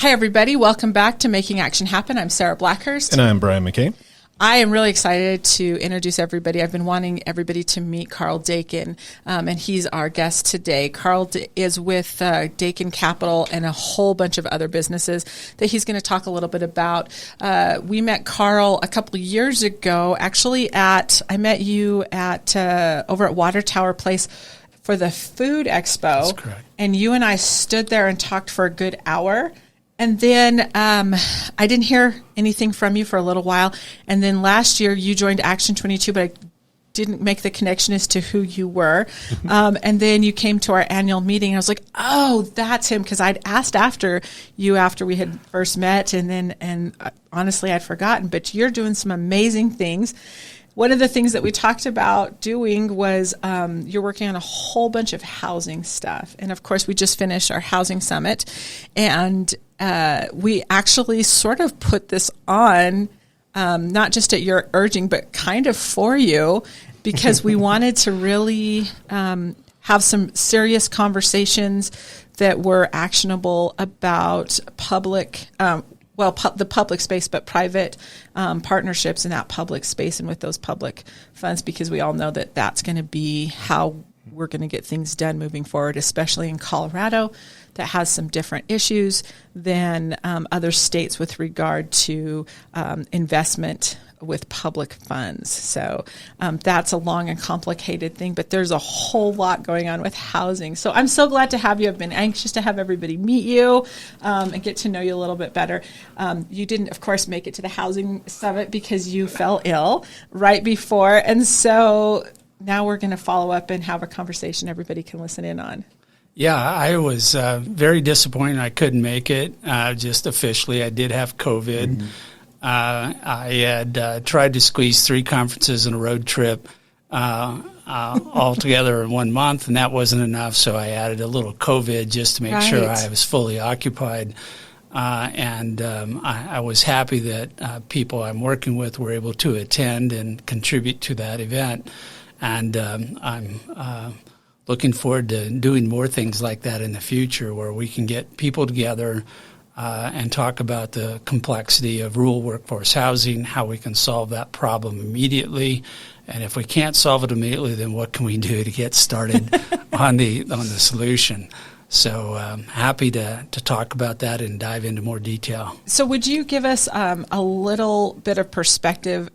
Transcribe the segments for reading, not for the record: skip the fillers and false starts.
Hi, everybody. Welcome back to Making Action Happen. I'm Sarah Blackhurst. And I'm Brian McKay. I am really excited to introduce everybody. I've been wanting everybody to meet Karl Dakin, and he's our guest today. Karl is with Dakin Capital and a whole bunch of other businesses that he's going to talk a little bit about. We met Karl a couple of years ago, actually I met you at over at Water Tower Place for the Food Expo. That's correct. And you and I stood there and talked for a good hour. And then I didn't hear anything from you for a little while. And then last year you joined Action 22, but I didn't make the connection as to who you were. And then you came to our annual meeting. And I was like, oh, that's him. Because I'd asked after we had first met. And honestly, I'd forgotten. But you're doing some amazing things. One of the things that we talked about doing was you're working on a whole bunch of housing stuff. And, of course, we just finished our housing summit. And we actually sort of put this on, not just at your urging, but kind of for you, because we wanted to really have some serious conversations that were actionable about public the public space, but private partnerships in that public space and with those public funds, because we all know that that's going to be how we're going to get things done moving forward, especially in Colorado that has some different issues than other states with regard to investment with public funds. So that's a long and complicated thing, but there's a whole lot going on with housing. So I'm so glad to have you. I've been anxious to have everybody meet you and get to know you a little bit better. You didn't, of course, make it to the housing summit because you fell ill right before. And so now we're going to follow up and have a conversation everybody can listen in on. Yeah, I was very disappointed I couldn't make it just officially. I did have COVID. Mm-hmm. I had tried to squeeze 3 conferences and a road trip all together in 1 month, and that wasn't enough, so I added a little COVID just to make sure I was fully occupied. I was happy that people I'm working with were able to attend and contribute to that event. And I'm looking forward to doing more things like that in the future where we can get people together and talk about the complexity of rural workforce housing, how we can solve that problem immediately. And if we can't solve it immediately, then what can we do to get started on the solution? So happy to talk about that and dive into more detail. So would you give us a little bit of perspective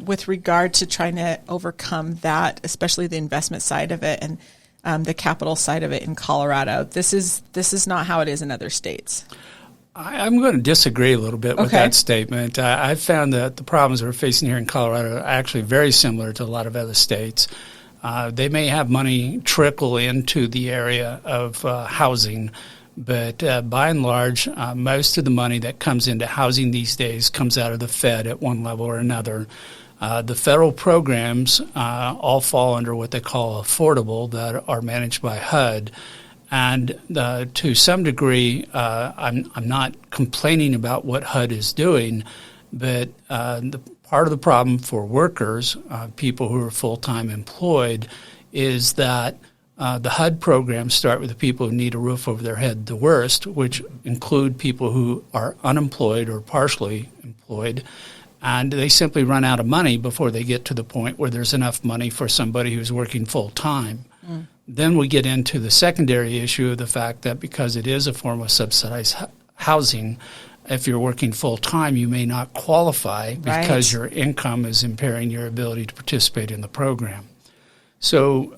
with regard to trying to overcome that, especially the investment side of it and the capital side of it in Colorado? This is not how it is in other states. I'm going to disagree a little bit with that statement. I found that the problems we're facing here in Colorado are actually very similar to a lot of other states. They may have money trickle into the area of housing, but by and large, most of the money that comes into housing these days comes out of the Fed at one level or another. The federal programs all fall under what they call affordable that are managed by HUD. And to some degree, I'm not complaining about what HUD is doing, but the part of the problem for workers, people who are full-time employed, is that the HUD programs start with the people who need a roof over their head the worst, which include people who are unemployed or partially employed, and they simply run out of money before they get to the point where there's enough money for somebody who's working full-time. Mm. Then we get into the secondary issue of the fact that because it is a form of subsidized housing, if you're working full-time, you may not qualify because your income is impairing your ability to participate in the program. So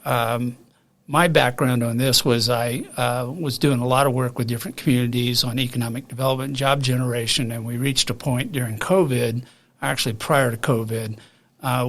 my background on this was I was doing a lot of work with different communities on economic development and job generation, and we reached a point during COVID, actually prior to COVID,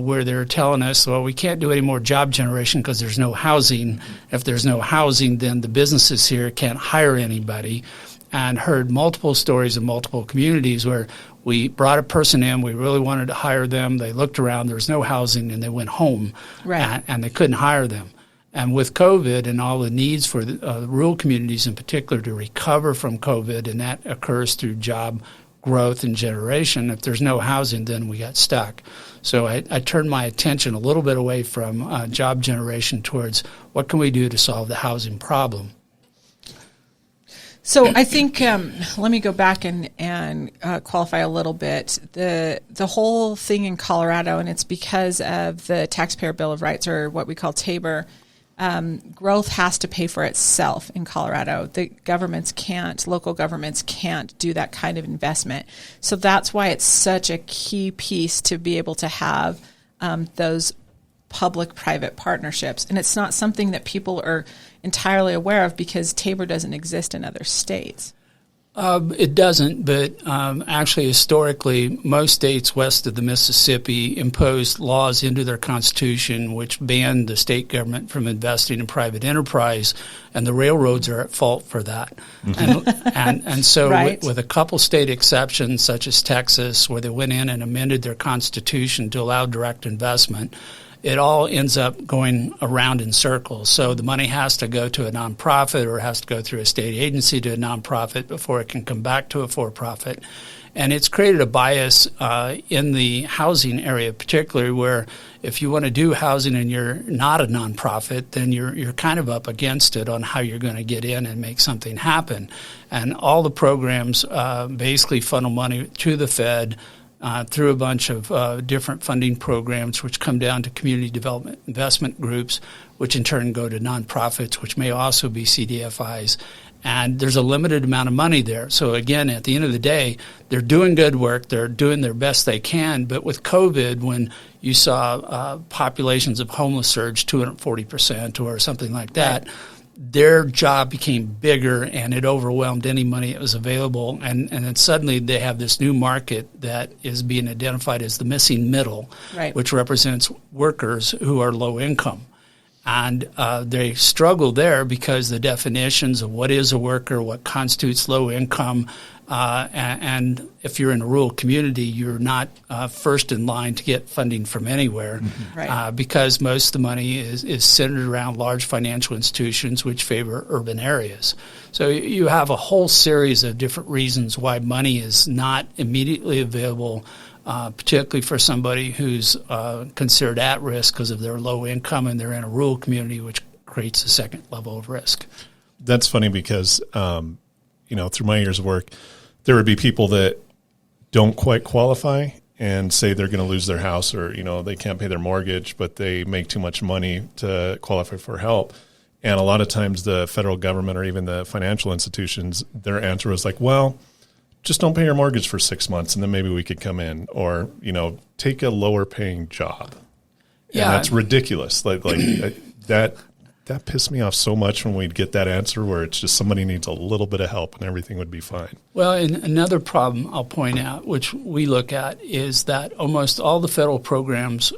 where they're telling us, well, we can't do any more job generation because there's no housing. If there's no housing, then the businesses here can't hire anybody. And heard multiple stories in multiple communities where we brought a person in, we really wanted to hire them, they looked around, there was no housing, and they went home, and they couldn't hire them. And with COVID and all the needs for the rural communities in particular to recover from COVID, and that occurs through job growth and generation, if there's no housing, then we got stuck. So I turned my attention a little bit away from job generation towards what can we do to solve the housing problem. So I think let me go back and qualify a little bit. The whole thing in Colorado, and it's because of the Taxpayer Bill of Rights, or what we call TABOR. Growth has to pay for itself in Colorado. The local governments can't do that kind of investment. So that's why it's such a key piece to be able to have those public-private partnerships. And it's not something that people are entirely aware of because TABOR doesn't exist in other states. It doesn't, but actually historically, most states west of the Mississippi imposed laws into their constitution which banned the state government from investing in private enterprise, and the railroads are at fault for that. And so right. with a couple state exceptions, such as Texas, where they went in and amended their constitution to allow direct investment, it all ends up going around in circles. So the money has to go to a nonprofit or has to go through a state agency to a nonprofit before it can come back to a for-profit. And it's created a bias in the housing area, particularly where if you want to do housing and you're not a nonprofit, then you're kind of up against it on how you're going to get in and make something happen. And all the programs basically funnel money to the Fed through a bunch of different funding programs, which come down to community development investment groups, which in turn go to nonprofits, which may also be CDFIs. And there's a limited amount of money there. So again, at the end of the day, they're doing good work. They're doing their best they can. But with COVID, when you saw populations of homeless surge 240% or something like that, right, their job became bigger and it overwhelmed any money that was available. And then suddenly they have this new market that is being identified as the missing middle, right, which represents workers who are low income. And they struggle there because the definitions of what is a worker, what constitutes low income, and if you're in a rural community, you're not first in line to get funding from anywhere, mm-hmm, right, because most of the money is centered around large financial institutions which favor urban areas. So you have a whole series of different reasons why money is not immediately available, particularly for somebody who's considered at risk because of their low income and they're in a rural community, which creates a second level of risk. That's funny because, through my years of work, there would be people that don't quite qualify and say they're going to lose their house or, they can't pay their mortgage, but they make too much money to qualify for help. And a lot of times the federal government or even the financial institutions, their answer was like, well, just don't pay your mortgage for 6 months and then maybe we could come in, or, take a lower paying job. Yeah. And that's ridiculous. Like that pissed me off so much when we'd get that answer where it's just somebody needs a little bit of help and everything would be fine. Well, and another problem I'll point out, which we look at, is that almost all the federal programs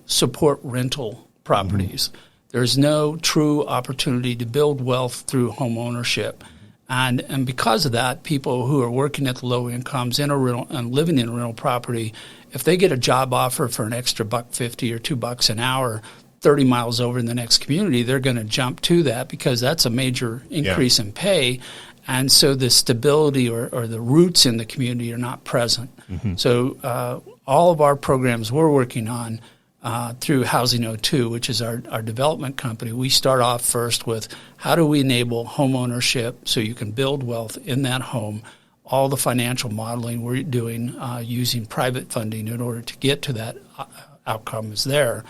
support rental properties. Mm-hmm. There's no true opportunity to build wealth through home ownership. And because of that, people who are working at the low incomes in a rental and living in a rental property, if they get a job offer for an extra $1.50 or $2 an hour 30 miles over in the next community, they're going to jump to that because that's a major increase in pay. And so the stability or the roots in the community are not present. Mm-hmm. So all of our programs we're working on through Housing O2, which is our development company, we start off first with how do we enable home ownership so you can build wealth in that home. All the financial modeling we're doing using private funding in order to get to that outcome is there.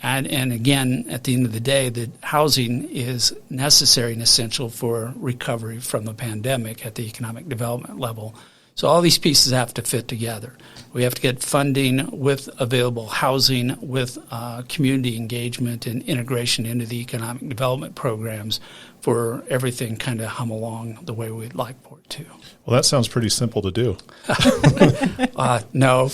And again, at the end of the day, the housing is necessary and essential for recovery from the pandemic at the economic development level. So all these pieces have to fit together. We have to get funding with available housing, with community engagement and integration into the economic development programs for everything kind of hum along the way we'd like for it to. Well, that sounds pretty simple to do. No.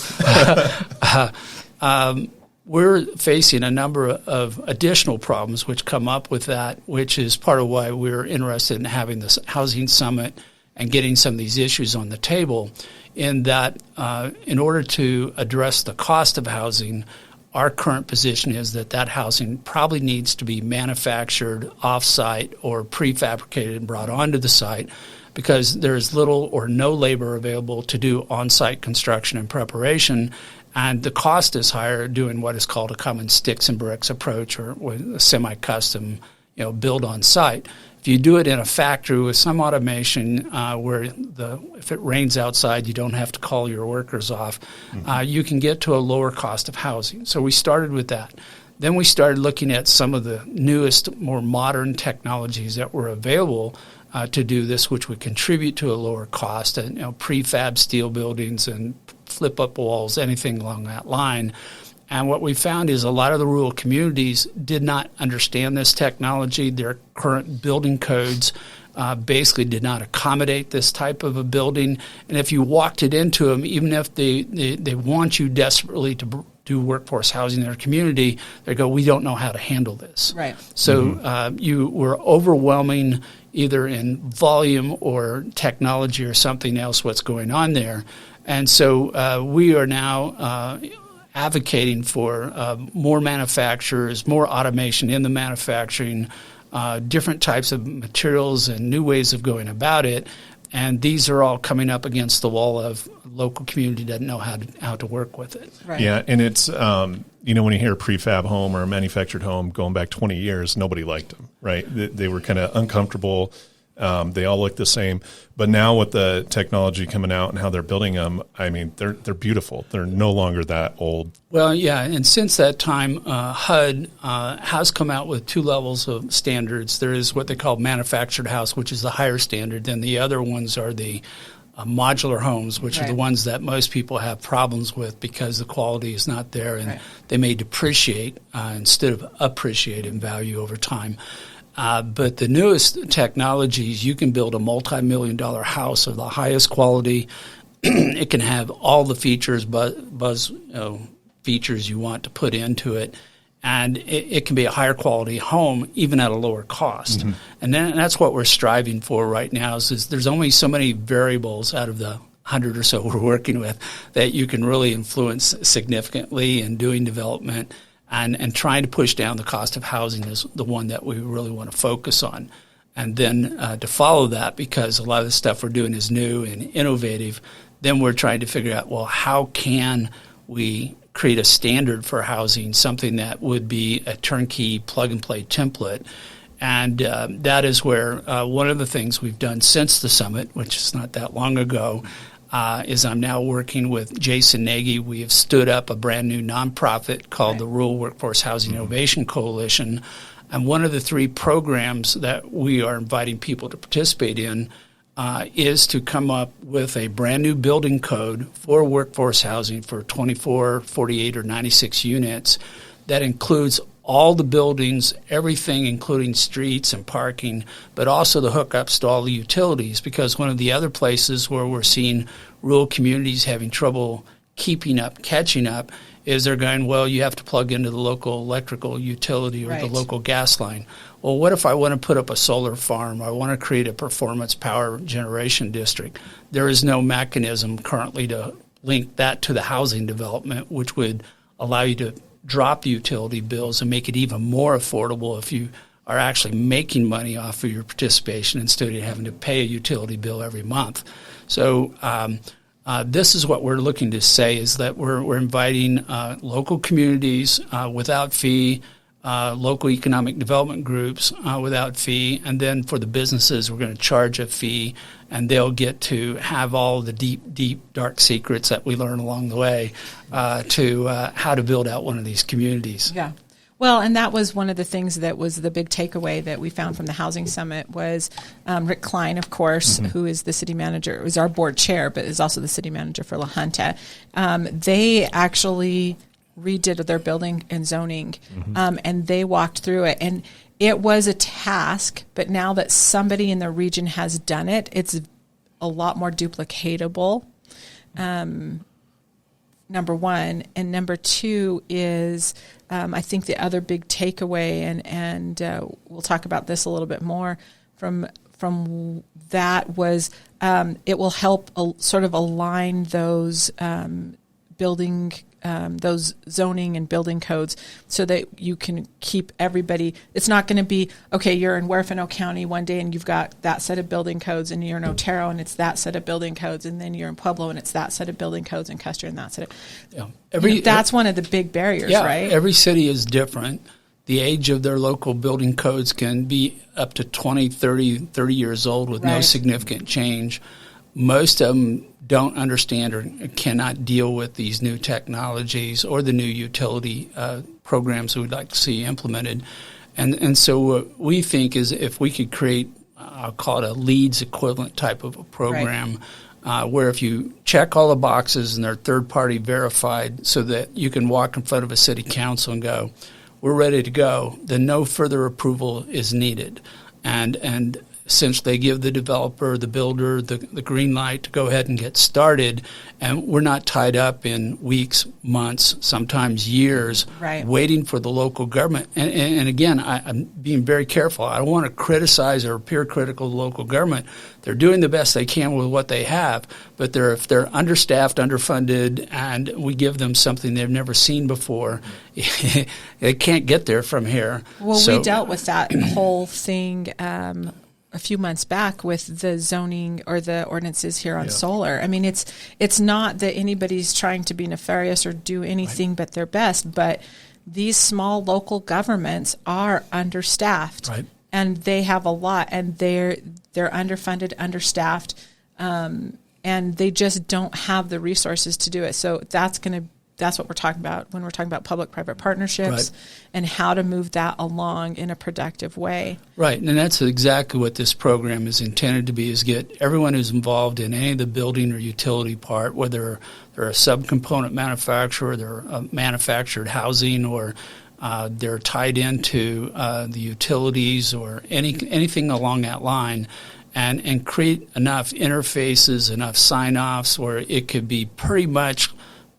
We're facing a number of additional problems which come up with that, which is part of why we're interested in having this housing summit and getting some of these issues on the table, in that in order to address the cost of housing, our current position is that housing probably needs to be manufactured off-site or prefabricated and brought onto the site, because there's little or no labor available to do on-site construction and preparation. And the cost is higher doing what is called a common sticks and bricks approach, or a semi-custom, build on site. If you do it in a factory with some automation where if it rains outside, you don't have to call your workers off, you can get to a lower cost of housing. So we started with that. Then we started looking at some of the newest, more modern technologies that were available to do this, which would contribute to a lower cost, and prefab steel buildings and flip-up walls, anything along that line. And what we found is a lot of the rural communities did not understand this technology. Their current building codes basically did not accommodate this type of a building. And if you walked it into them, even if they want you desperately to do workforce housing in their community, they go, we don't know how to handle this. Right. So you were overwhelming either in volume or technology or something else what's going on there. And so we are now advocating for more manufacturers, more automation in the manufacturing, different types of materials and new ways of going about it. And these are all coming up against the wall of local community doesn't know how to work with it. Right. Yeah, and it's when you hear a prefab home or a manufactured home going back 20 years, nobody liked them, right? They were kind of uncomfortable. They all look the same. But now with the technology coming out and how they're building them, I mean, they're beautiful. They're no longer that old. Well, yeah, and since that time, HUD has come out with two levels of standards. There is what they call manufactured house, which is the higher standard. Then the other ones are the modular homes, which are the ones that most people have problems with because the quality is not there and they may depreciate instead of appreciate in value over time. But the newest technologies, you can build a multi-million-dollar house of the highest quality. It can have all the features, buzz features you want to put into it, and it can be a higher quality home even at a lower cost. Mm-hmm. And that's what we're striving for right now. Is there's only so many variables out of the 100 or so we're working with that you can really influence significantly in doing development. And trying to push down the cost of housing is the one that we really want to focus on. And then to follow that, because a lot of the stuff we're doing is new and innovative, then we're trying to figure out, well, how can we create a standard for housing, something that would be a turnkey plug-and-play template. And that is where one of the things we've done since the summit, which is not that long ago, is I'm now working with Jason Nagy. We have stood up a brand new nonprofit called the Rural Workforce Housing Innovation Coalition. And one of the three programs that we are inviting people to participate in is to come up with a brand new building code for workforce housing for 24, 48, or 96 units that includes all the buildings, everything, including streets and parking, but also the hookups to all the utilities, because one of the other places where we're seeing rural communities having trouble keeping up, catching up, is they're going, well, you have to plug into the local electrical utility or the local gas line. Well, what if I want to put up a solar farm? I want to create a performance power generation district. There is no mechanism currently to link that to the housing development, which would allow you to drop the utility bills and make it even more affordable if you are actually making money off of your participation instead of having to pay a utility bill every month. So this is what we're looking to say, is that we're inviting local communities without fee, local economic development groups without fee, and then for the businesses we're going to charge a fee, and they'll get to have all the deep, dark secrets that we learn along the way to how to build out one of these communities. Yeah. Well, and that was one of the things that was the big takeaway that we found from the Housing Summit was Rick Klein, of course, who is the city manager, is our board chair, but is also the city manager for La Junta. They actually redid their building and zoning, and they walked through it. And it was a task, but now that somebody in the region has done it, it's a lot more duplicatable. Number one. And number two is I think the other big takeaway, and we'll talk about this a little bit more from that, was it will help sort of align those those zoning and building codes so that you can keep everybody. It's not going to be, okay, you're in Huerfano County one day and you've got that set of building codes, and you're in Otero and it's that set of building codes, and then you're in Pueblo and it's that set of building codes, and Custer and that set of... that's one of the big barriers, right? Every city is different. the age of their local building codes can be up to 20, 30 years old with no significant change. Most of them don't understand or cannot deal with these new technologies or the new utility programs we'd like to see implemented. And so what we think is if we could create, I'll call it a LEEDS equivalent type of a program, where if you check all the boxes and they're third-party verified so that you can walk in front of a city council and go, we're ready to go, then no further approval is needed. And since they give the developer, the builder, the green light to go ahead and get started, and we're not tied up in weeks, months, sometimes years, waiting for the local government. And again, I'm being very careful. I don't want to criticize or appear critical of the local government. They're doing the best they can with what they have, but if they're understaffed, underfunded, and we give them something they've never seen before, they can't get there from here. Well, we dealt with that whole thing a few months back with the zoning or the ordinances here on solar. I mean, it's not that anybody's trying to be nefarious or do anything but their best, but these small local governments are understaffed, and they have a lot, and they're underfunded, understaffed, and they just don't have the resources to do it. So that's what we're talking about when we're talking about public-private partnerships and how to move that along in a productive way. Right, and that's exactly what this program is intended to be, is get everyone who's involved in any of the building or utility part, whether they're a subcomponent manufacturer, they're a manufactured housing, or they're tied into the utilities or anything along that line, and create enough interfaces, enough sign-offs where it could be pretty much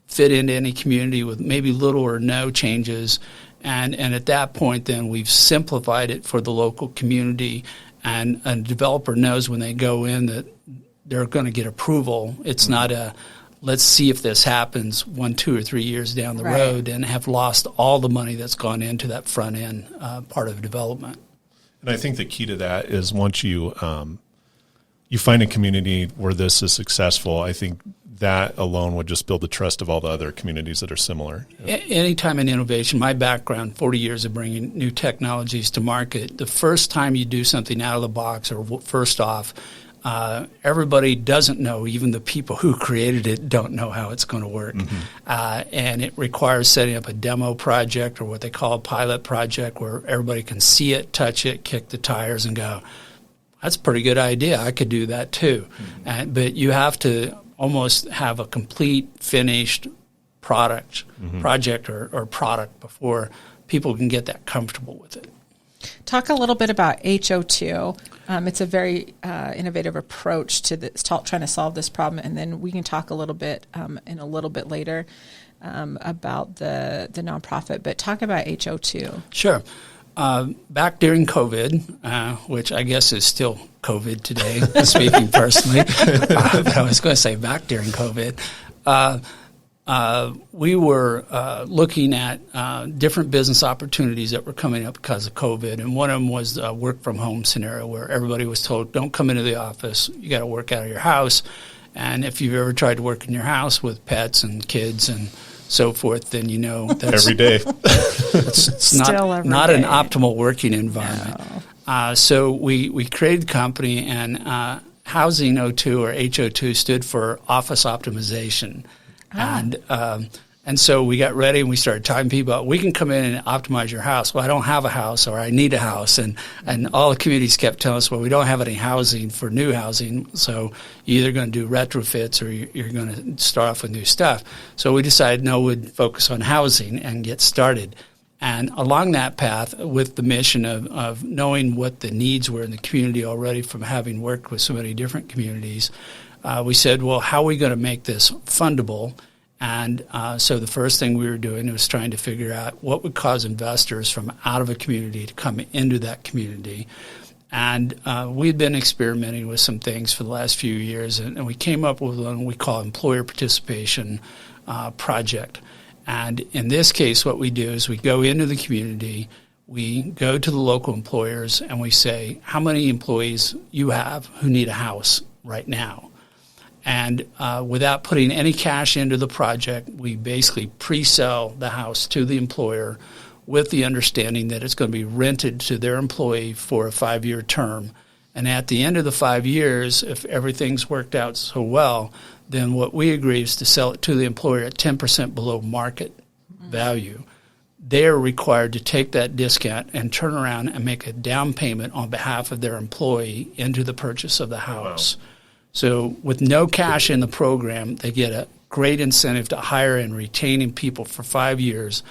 fit into any community with maybe little or no changes. And at that point, then we've simplified it for the local community, and a developer knows when they go in that they're going to get approval. It's not a let's see if this happens 1, 2, or 3 years down the road and have lost all the money that's gone into that front end part of development. And I think the key to that is once you find a community where this is successful, I think that alone would just build the trust of all the other communities that are similar. Anytime in innovation, my background, 40 years of bringing new technologies to market, the first time you do something out of the box, or first off, everybody doesn't know, even the people who created it don't know how it's going to work. And it requires setting up a demo project, or what they call a pilot project, where everybody can see it, touch it, kick the tires, and go, that's a pretty good idea. I could do that too. But you have to almost have a complete finished project or product before people can get that comfortable with it. Talk a little bit about HO2. It's a very innovative approach to this, trying to solve this problem, and then we can talk a little bit in a little bit later about the nonprofit. But talk about HO2. Sure. Back during COVID, which I guess is still COVID today, speaking personally, but I was going to say back during COVID, we were looking at different business opportunities that were coming up because of COVID, and one of them was a work-from-home scenario where everybody was told, don't come into the office, you got to work out of your house. And if you've ever tried to work in your house with pets and kids and so forth, then you know that's every day. It's not an optimal working environment. No. So we created the company, and Housing O2 or HO2 stood for Office Optimization. And so we got ready and we started talking to people about, we can come in and optimize your house. Well, I don't have a house, or I need a house. And all the communities kept telling us, well, we don't have any housing for new housing. So you're either going to do retrofits or you're going to start off with new stuff. So we decided, no, we'd focus on housing and get started. And along that path, with the mission of knowing what the needs were in the community already from having worked with so many different communities, we said, well, how are we going to make this fundable? And so the first thing we were doing was trying to figure out what would cause investors from out of a community to come into that community. And we'd been experimenting with some things for the last few years, and we came up with what we call employer participation project. And in this case, what we do is we go into the community, we go to the local employers, and we say, how many employees you have who need a house right now? And without putting any cash into the project, we basically pre-sell the house to the employer with the understanding that it's going to be rented to their employee for a 5-year term. And at the end of the 5 years, if everything's worked out so well, then what we agree is to sell it to the employer at 10% below market value. They are required to take that discount and turn around and make a down payment on behalf of their employee into the purchase of the house. Wow. So with no cash in the program, they get a great incentive to hire and retaining people for 5 years.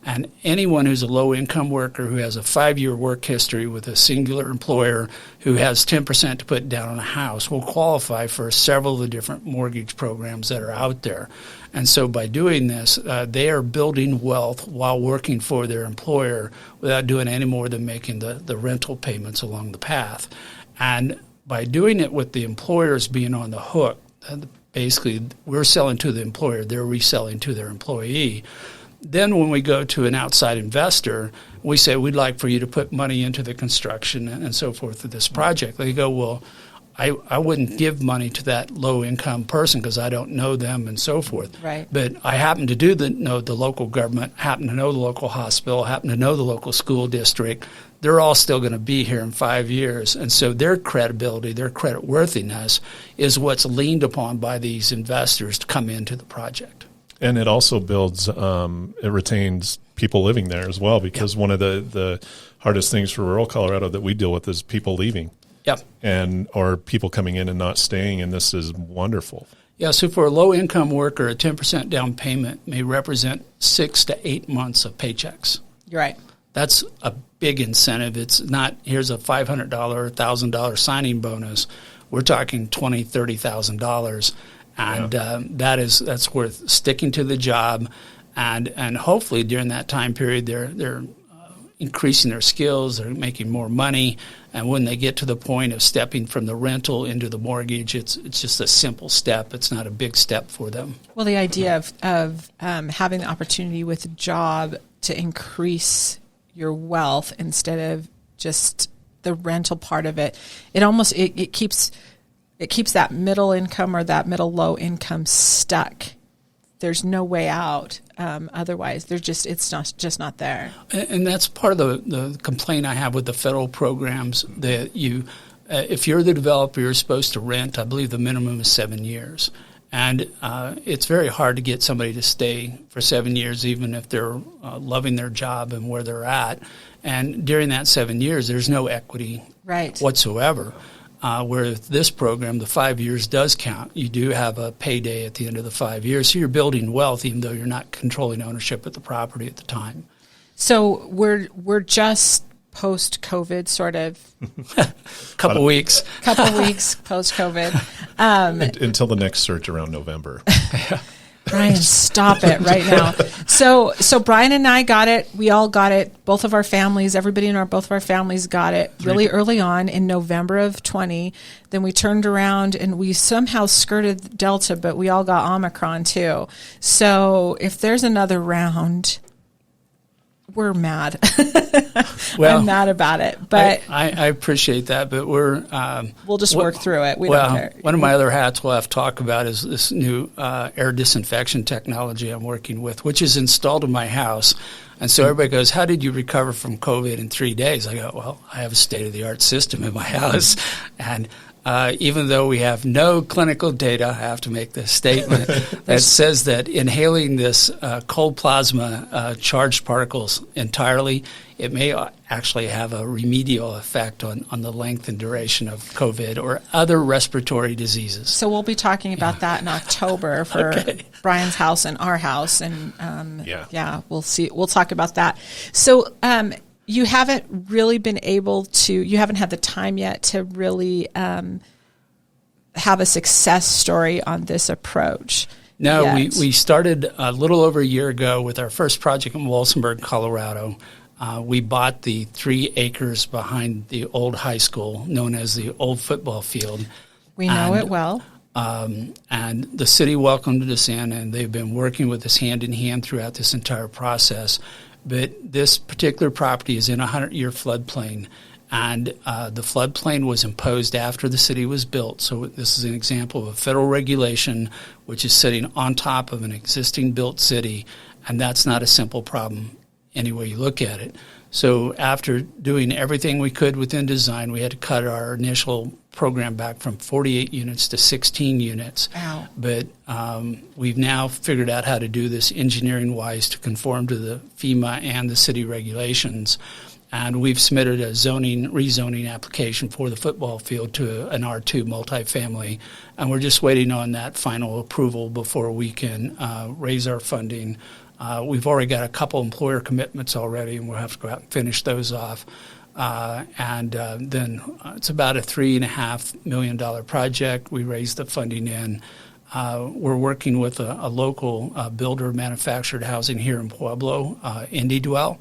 And anyone who's a low-income worker who has a 5-year work history with a singular employer who has 10% to put down on a house will qualify for several of the different mortgage programs that are out there. And so by doing this, they are building wealth while working for their employer without doing any more than making the rental payments along the path. And by doing it with the employers being on the hook, basically we're selling to the employer, they're reselling to their employee. Then when we go to an outside investor, we say, we'd like for you to put money into the construction and so forth of this project. They go, well, I wouldn't give money to that low-income person because I don't know them and so forth. Right. But I happen to know the local government, happen to know the local hospital, happen to know the local school district. They're all still going to be here in 5 years. And so their credibility, their credit worthiness is what's leaned upon by these investors to come into the project. And it also builds, it retains people living there as well, because one of the hardest things for rural Colorado that we deal with is people leaving. Yep. Or people coming in and not staying, and this is wonderful. Yeah, so for a low-income worker, a 10% down payment may represent 6 to 8 months of paychecks. You're right. That's a big incentive. It's not, here's a $500 or $1,000 signing bonus. We're talking $20,000, $30,000. And that's worth sticking to the job, and hopefully during that time period they're increasing their skills, they're making more money, and when they get to the point of stepping from the rental into the mortgage, it's just a simple step. It's not a big step for them. Well, the idea of having the opportunity with a job to increase your wealth instead of just the rental part of it, it keeps that middle income or that middle low income stuck. There's no way out. Otherwise, it's not there. And that's part of the complaint I have with the federal programs that if you're the developer, you're supposed to rent. I believe the minimum is 7 years. And it's very hard to get somebody to stay for 7 years, even if they're loving their job and where they're at. And during that 7 years, there's no equity whatsoever. Where this program, the 5 years does count. You do have a payday at the end of the 5 years, so you're building wealth even though you're not controlling ownership of the property at the time. So we're just post-COVID, sort of. Couple weeks post-COVID. Until the next search around November. Brian, stop it right now. So Brian and I got it. We all got it. Both of our families, everybody in both of our families got it really early on in November of 20. Then we turned around and we somehow skirted Delta, but we all got Omicron too. So if there's another round, we're mad. Well, I'm mad about it, but I appreciate that. But we'll just work through it. We don't care. One of my other hats we'll have to talk about is this new air disinfection technology I'm working with, which is installed in my house. And so everybody goes, "How did you recover from COVID in 3 days?" I go, "Well, I have a state-of-the-art system in my house, and." Even though we have no clinical data, I have to make this statement that says that inhaling this cold plasma charged particles entirely, it may actually have a remedial effect on the length and duration of COVID or other respiratory diseases. So we'll be talking about that in October for Brian's house and our house. And we'll see. We'll talk about that. So you haven't really been able to, you haven't had the time yet to really have a success story on this approach. No, we started a little over a year ago with our first project in Walsenburg, Colorado. We bought the 3 acres behind the old high school, known as the old football field. We know it well. And the city welcomed us in, and they've been working with us hand in hand throughout this entire process. But this particular property is in a 100-year floodplain, and the floodplain was imposed after the city was built. So this is an example of a federal regulation which is sitting on top of an existing built city, and that's not a simple problem. any way you look at it. So after doing everything we could within design, we had to cut our initial program back from 48 units to 16 units. Wow. But we've now figured out how to do this engineering-wise to conform to the FEMA and the city regulations. And we've submitted a rezoning application for the football field to an R2 multifamily. And we're just waiting on that final approval before we can raise our funding. We've already got a couple employer commitments already, and we'll have to go out and finish those off. Then it's about a $3.5 million project. We raised the funding in. We're working with a local builder manufactured housing here in Pueblo, IndieDwell,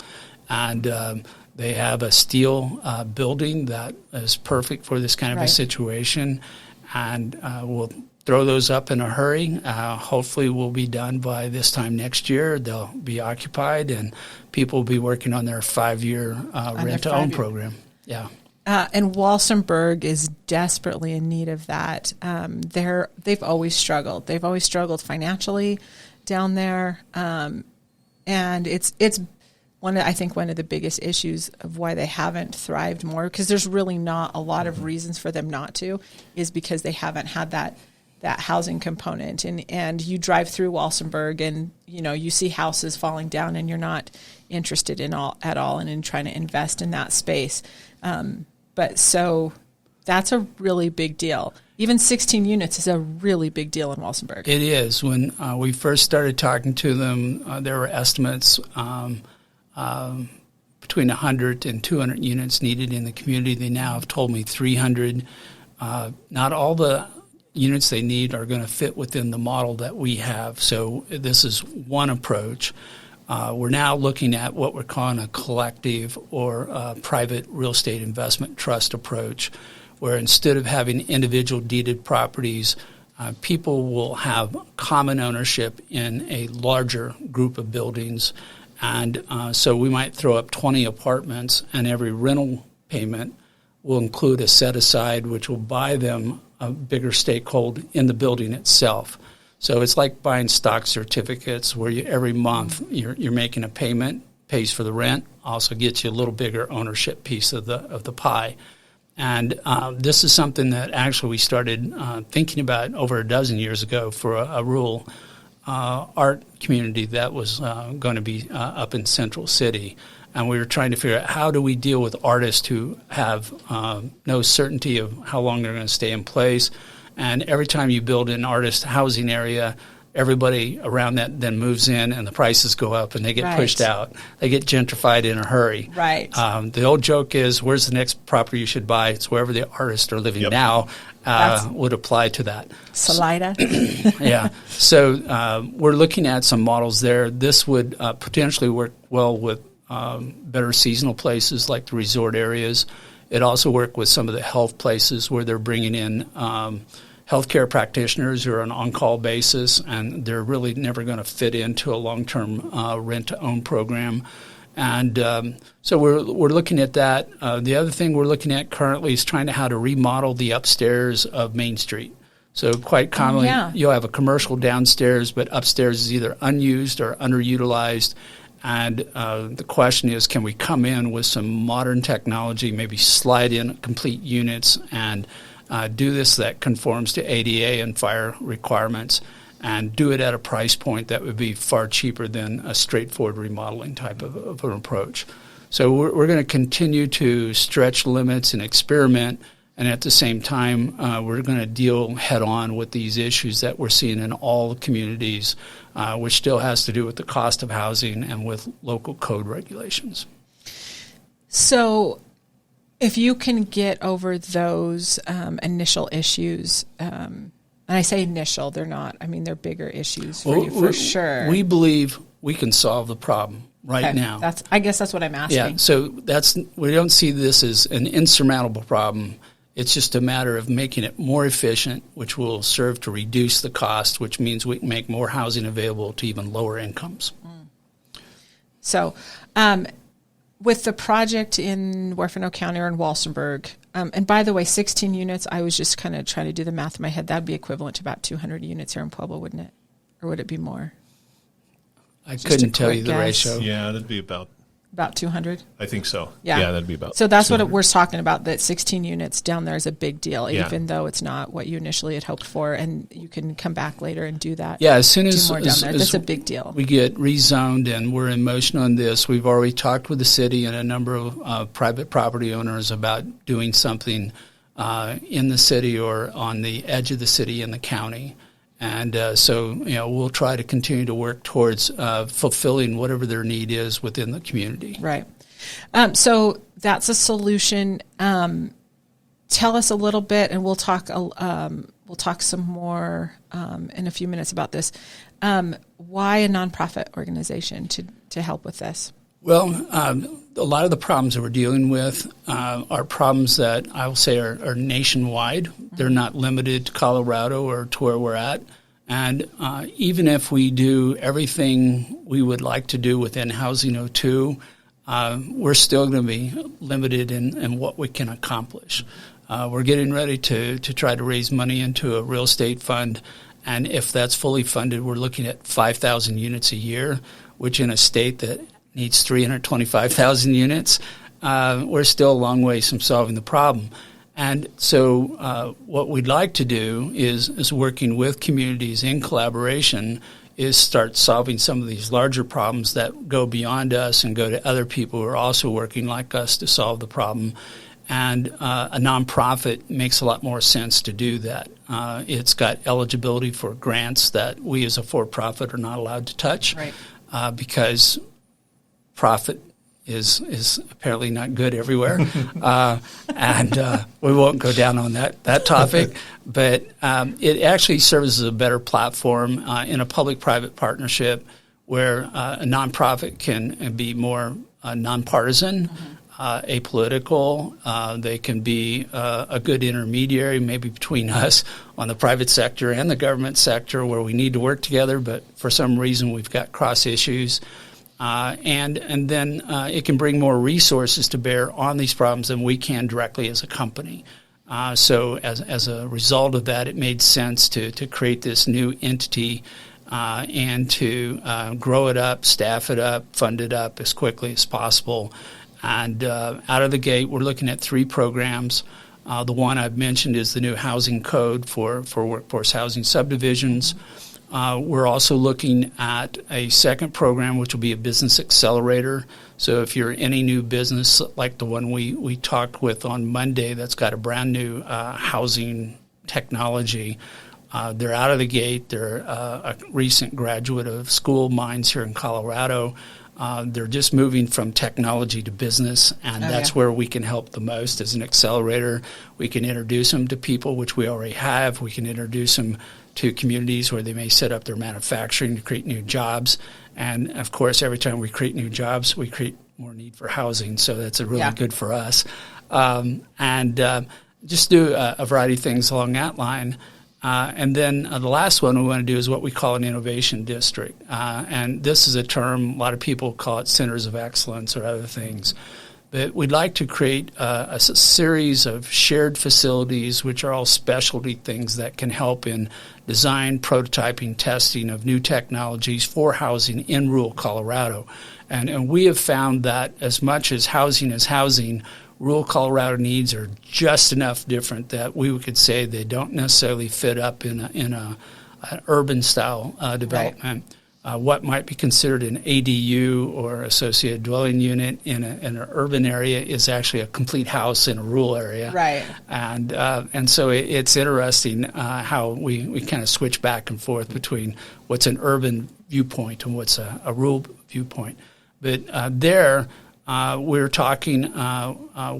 and they have a steel building that is perfect for this kind of a situation, and we'll throw those up in a hurry. Hopefully we'll be done by this time next year. They'll be occupied, and people will be working on their 5-year rent-to-own program. Yeah. And Walsenburg is desperately in need of that. They've always struggled. They've always struggled financially down there, and it's one of the biggest issues of why they haven't thrived more. Because there's really not a lot of reasons for them not to, is because they haven't had that housing component. And you drive through Walsenburg, and you see houses falling down, and you're not interested at all in trying to invest in that space. But so that's a really big deal. Even 16 units is a really big deal in Walsenburg. It is. When we first started talking to them, there were estimates between 100 and 200 units needed in the community. They now have told me 300. Not all the units they need are going to fit within the model that we have. So this is one approach. We're now looking at what we're calling a collective or a private real estate investment trust approach, where instead of having individual deeded properties, people will have common ownership in a larger group of buildings. And so we might throw up 20 apartments, and every rental payment will include a set-aside which will buy them a bigger stakehold in the building itself. So it's like buying stock certificates, where every month you're making a payment, pays for the rent, also gets you a little bigger ownership piece of the pie. And this is something that actually we started thinking about over a dozen years ago for a rural art community that was going to be up in Central City. And we were trying to figure out, how do we deal with artists who have no certainty of how long they're going to stay in place. And every time you build an artist housing area, everybody around that then moves in, and the prices go up, and they get pushed out. They get gentrified in a hurry. Right. The old joke is, where's the next property you should buy? It's wherever the artists are living now. Would apply to that. Salida. Yeah. So we're looking at some models there. This would potentially work well with better seasonal places like the resort areas. It also worked with some of the health places where they're bringing in healthcare practitioners who are on on-call basis, and they're really never going to fit into a long-term rent-to-own program. And so we're looking at that. The other thing we're looking at currently is trying to how to remodel the upstairs of Main Street. So quite commonly, you'll have a commercial downstairs, but upstairs is either unused or underutilized. And the question is, can we come in with some modern technology, maybe slide in complete units and do this that conforms to ADA and fire requirements, and do it at a price point that would be far cheaper than a straightforward remodeling type of an approach. So we're going to continue to stretch limits and experiment, and at the same time, we're going to deal head-on with these issues that we're seeing in all communities, which still has to do with the cost of housing and with local code regulations. So if you can get over those initial issues, and I say initial, they're not, they're bigger issues for you for sure. We believe we can solve the problem now. I guess that's what I'm asking. Yeah, so we don't see this as an insurmountable problem. It's just a matter of making it more efficient, which will serve to reduce the cost, which means we can make more housing available to even lower incomes. So with the project in Huerfano County or in Walsenburg, and by the way, 16 units, I was just kind of trying to do the math in my head. That would be equivalent to about 200 units here in Pueblo, wouldn't it? Or would it be more? I couldn't tell you the ratio. Yeah, that'd be about About 200? I think so. Yeah, that'd be about. So that's 200. What we're talking about, that 16 units down there is a big deal, even though it's not what you initially had hoped for, and you can come back later and do that. Yeah, as soon as, more down there. That's a big deal. We get rezoned and we're in motion on this. We've already talked with the city and a number of private property owners about doing something in the city or on the edge of the city in the county. And so, we'll try to continue to work towards fulfilling whatever their need is within the community. Right. So that's a solution. Tell us a little bit, and we'll talk some more in a few minutes about this. Why a nonprofit organization to help with this? Well, a lot of the problems that we're dealing with are problems that I will say are nationwide. They're not limited to Colorado or to where we're at. And even if we do everything we would like to do within Housing O2, we're still going to be limited in what we can accomplish. We're getting ready to try to raise money into a real estate fund. And if that's fully funded, we're looking at 5,000 units a year, which in a state that needs 325,000 units, we're still a long ways from solving the problem. And so what we'd like to do is working with communities in collaboration is start solving some of these larger problems that go beyond us and go to other people who are also working like us to solve the problem. And a nonprofit makes a lot more sense to do that. It's got eligibility for grants that we as a for-profit are not allowed to touch, right. Because profit is apparently not good everywhere. And we won't go down on that topic. But it actually serves as a better platform in a public-private partnership where a nonprofit can be more nonpartisan, apolitical. They can be a good intermediary maybe between us on the private sector and the government sector where we need to work together, but for some reason we've got cross issues. And then it can bring more resources to bear on these problems than we can directly as a company. So as a result of that, it made sense to create this new entity and to grow it up, staff it up, fund it up as quickly as possible. And out of the gate, we're looking at 3 programs. The one I've mentioned is the new housing code for workforce housing subdivisions. We're also looking at a second program, which will be a business accelerator. So if you're any new business like the one we talked with on Monday that's got a brand new housing technology, they're out of the gate. They're a recent graduate of school mines here in Colorado. They're just moving from technology to business, and that's where we can help the most as an accelerator. We can introduce them to people, which we already have. We can introduce them to communities where they may set up their manufacturing to create new jobs. And, of course, every time we create new jobs, we create more need for housing. So that's really good for us. And just do a variety of things along that line. And then the last one we want to do is what we call an innovation district. And this is a term, a lot of people call it centers of excellence or other things. But we'd like to create a series of shared facilities, which are all specialty things that can help in design, prototyping, testing of new technologies for housing in rural Colorado. And we have found that as much as housing, rural Colorado needs are just enough different that we could say they don't necessarily fit up in an urban style development. Right. What might be considered an ADU or associated dwelling unit in an urban area is actually a complete house in a rural area. Right. And so it's interesting how we kind of switch back and forth between what's an urban viewpoint and what's a rural viewpoint. But we're talking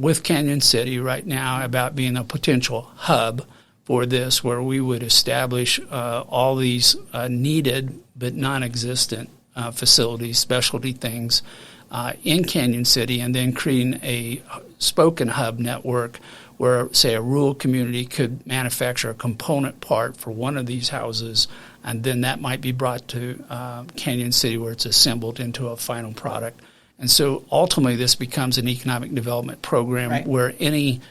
with Canyon City right now about being a potential hub for this, where we would establish all these needed but non-existent facilities, specialty things in Canyon City, and then creating a spoken hub network where, say, a rural community could manufacture a component part for one of these houses, and then that might be brought to Canyon City where it's assembled into a final product. And so ultimately this becomes an economic development program where any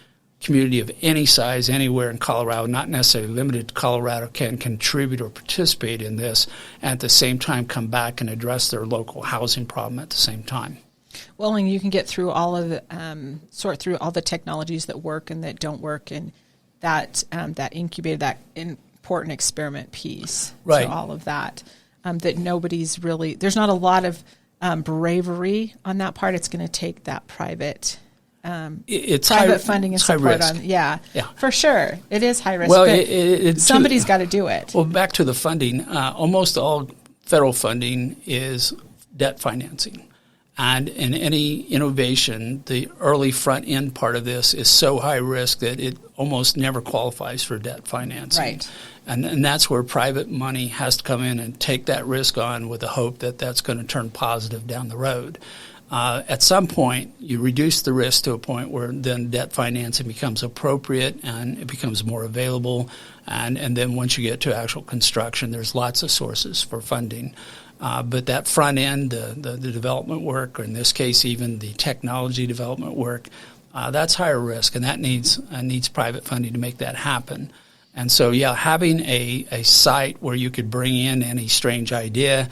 community of any size anywhere in Colorado, not necessarily limited to Colorado, can contribute or participate in this and at the same time come back and address their local housing problem at the same time. Well, and you can get through all of the, sort through all the technologies that work and that don't work, and that incubated, that important experiment piece. Right. So all of that, that nobody's really, there's not a lot of bravery on that part. It's going to take that private it's private high, funding and it's high support risk. on. Yeah, for sure. It is high risk. Well, but somebody's got to do it. Well, back to the funding. Almost all federal funding is debt financing. And in any innovation, the early front end part of this is so high risk that it almost never qualifies for debt financing. Right. And that's where private money has to come in and take that risk on with the hope that that's going to turn positive down the road. At some point, you reduce the risk to a point where then debt financing becomes appropriate and it becomes more available. And then once you get to actual construction, there's lots of sources for funding. But that front end, the development work, or in this case even the technology development work, that's higher risk, and that needs private funding to make that happen. And so, having a site where you could bring in any strange idea,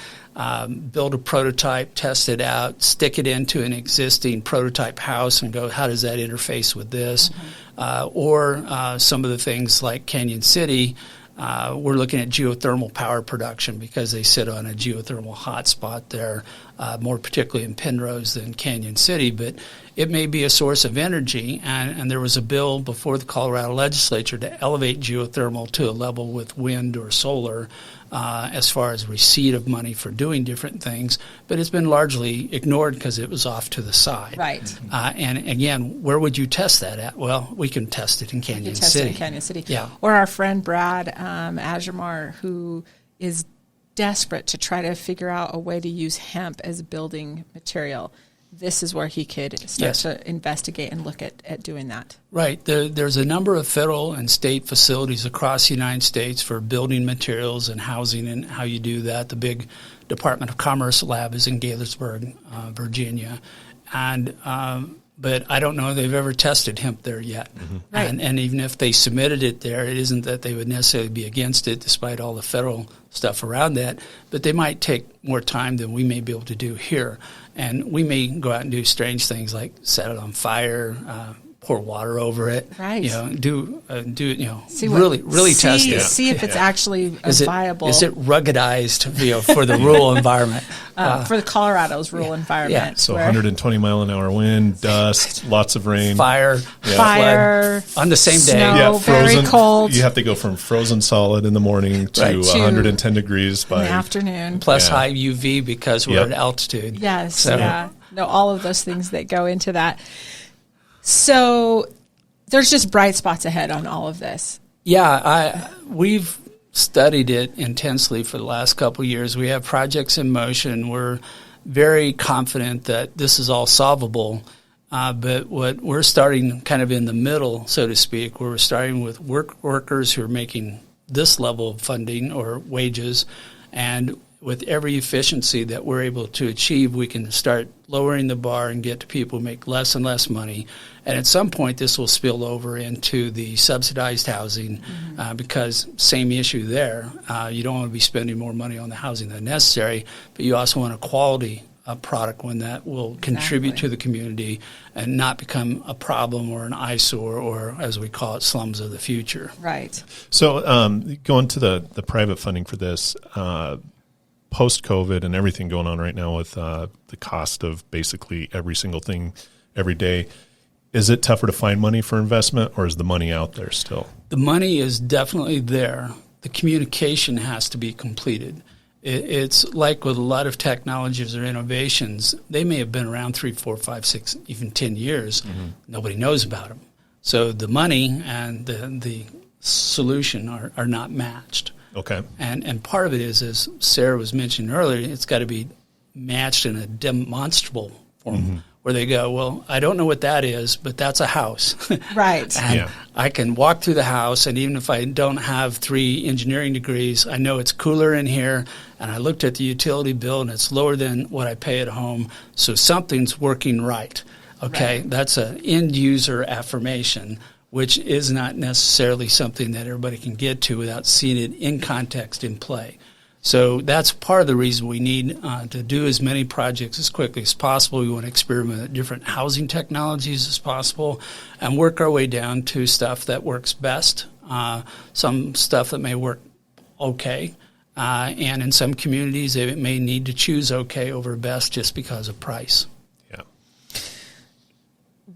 build a prototype, test it out, stick it into an existing prototype house and go, how does that interface with this? Mm-hmm. Or some of the things like Canyon City, we're looking at geothermal power production because they sit on a geothermal hotspot there, more particularly in Penrose than Canyon City. But it may be a source of energy, and there was a bill before the Colorado legislature to elevate geothermal to a level with wind or solar as far as receipt of money for doing different things. But it's been largely ignored because it was off to the side. Right. And again, where would you test that at? Well, we can test it in Canyon City. Test it in Canyon City. Yeah. Or our friend Brad Ajamar, who is desperate to try to figure out a way to use hemp as building material. This is where he could start to investigate and look at doing that. Right. There's a number of federal and state facilities across the United States for building materials and housing and how you do that. The big Department of Commerce lab is in Gaithersburg, Virginia. And but I don't know if they've ever tested hemp there yet. Mm-hmm. Right. And even if they submitted it there, it isn't that they would necessarily be against it despite all the federal stuff around that, but they might take more time than we may be able to do here. And we may go out and do strange things like set it on fire, pour water over it. Right. Do really test it. See if it's actually viable. Is it ruggedized, for the rural environment? For the Colorado's rural environment. Yeah. So 120 mile an hour wind, dust, lots of rain, fire, flood, on the same day. Snow, very cold. You have to go from frozen solid in the morning to 110 degrees by the afternoon. Plus high UV because we're at altitude. Yes. No, all of those things that go into that. So there's just bright spots ahead on all of this. Yeah, we've studied it intensely for the last couple of years. We have projects in motion. We're very confident that this is all solvable. But what we're starting kind of in the middle, so to speak, where we're starting with workers who are making this level of funding or wages, and with every efficiency that we're able to achieve, we can start lowering the bar and get to people who make less and less money. And at some point, this will spill over into the subsidized housing because same issue there. You don't want to be spending more money on the housing than necessary, but you also want a quality product, one that will contribute to the community and not become a problem or an eyesore or, as we call it, slums of the future. Right. So going to the private funding for this, post-COVID and everything going on right now with the cost of basically every single thing every day, is it tougher to find money for investment, or is the money out there still? The money is definitely there. The communication has to be completed. It's like with a lot of technologies or innovations, they may have been around 3, 4, 5, 6, even 10 years. Mm-hmm. Nobody knows about them. So the money and the solution are not matched. Okay. And part of it is, as Sarah was mentioning earlier, it's got to be matched in a demonstrable form where they go, well, I don't know what that is, but that's a house. Right. And I can walk through the house, and even if I don't have 3 engineering degrees, I know it's cooler in here, and I looked at the utility bill, and it's lower than what I pay at home, so something's working right. Okay, that's an end-user affirmation, which is not necessarily something that everybody can get to without seeing it in context in play. So that's part of the reason we need to do as many projects as quickly as possible. We want to experiment with different housing technologies as possible and work our way down to stuff that works best, some stuff that may work okay, and in some communities they may need to choose okay over best just because of price. Yeah.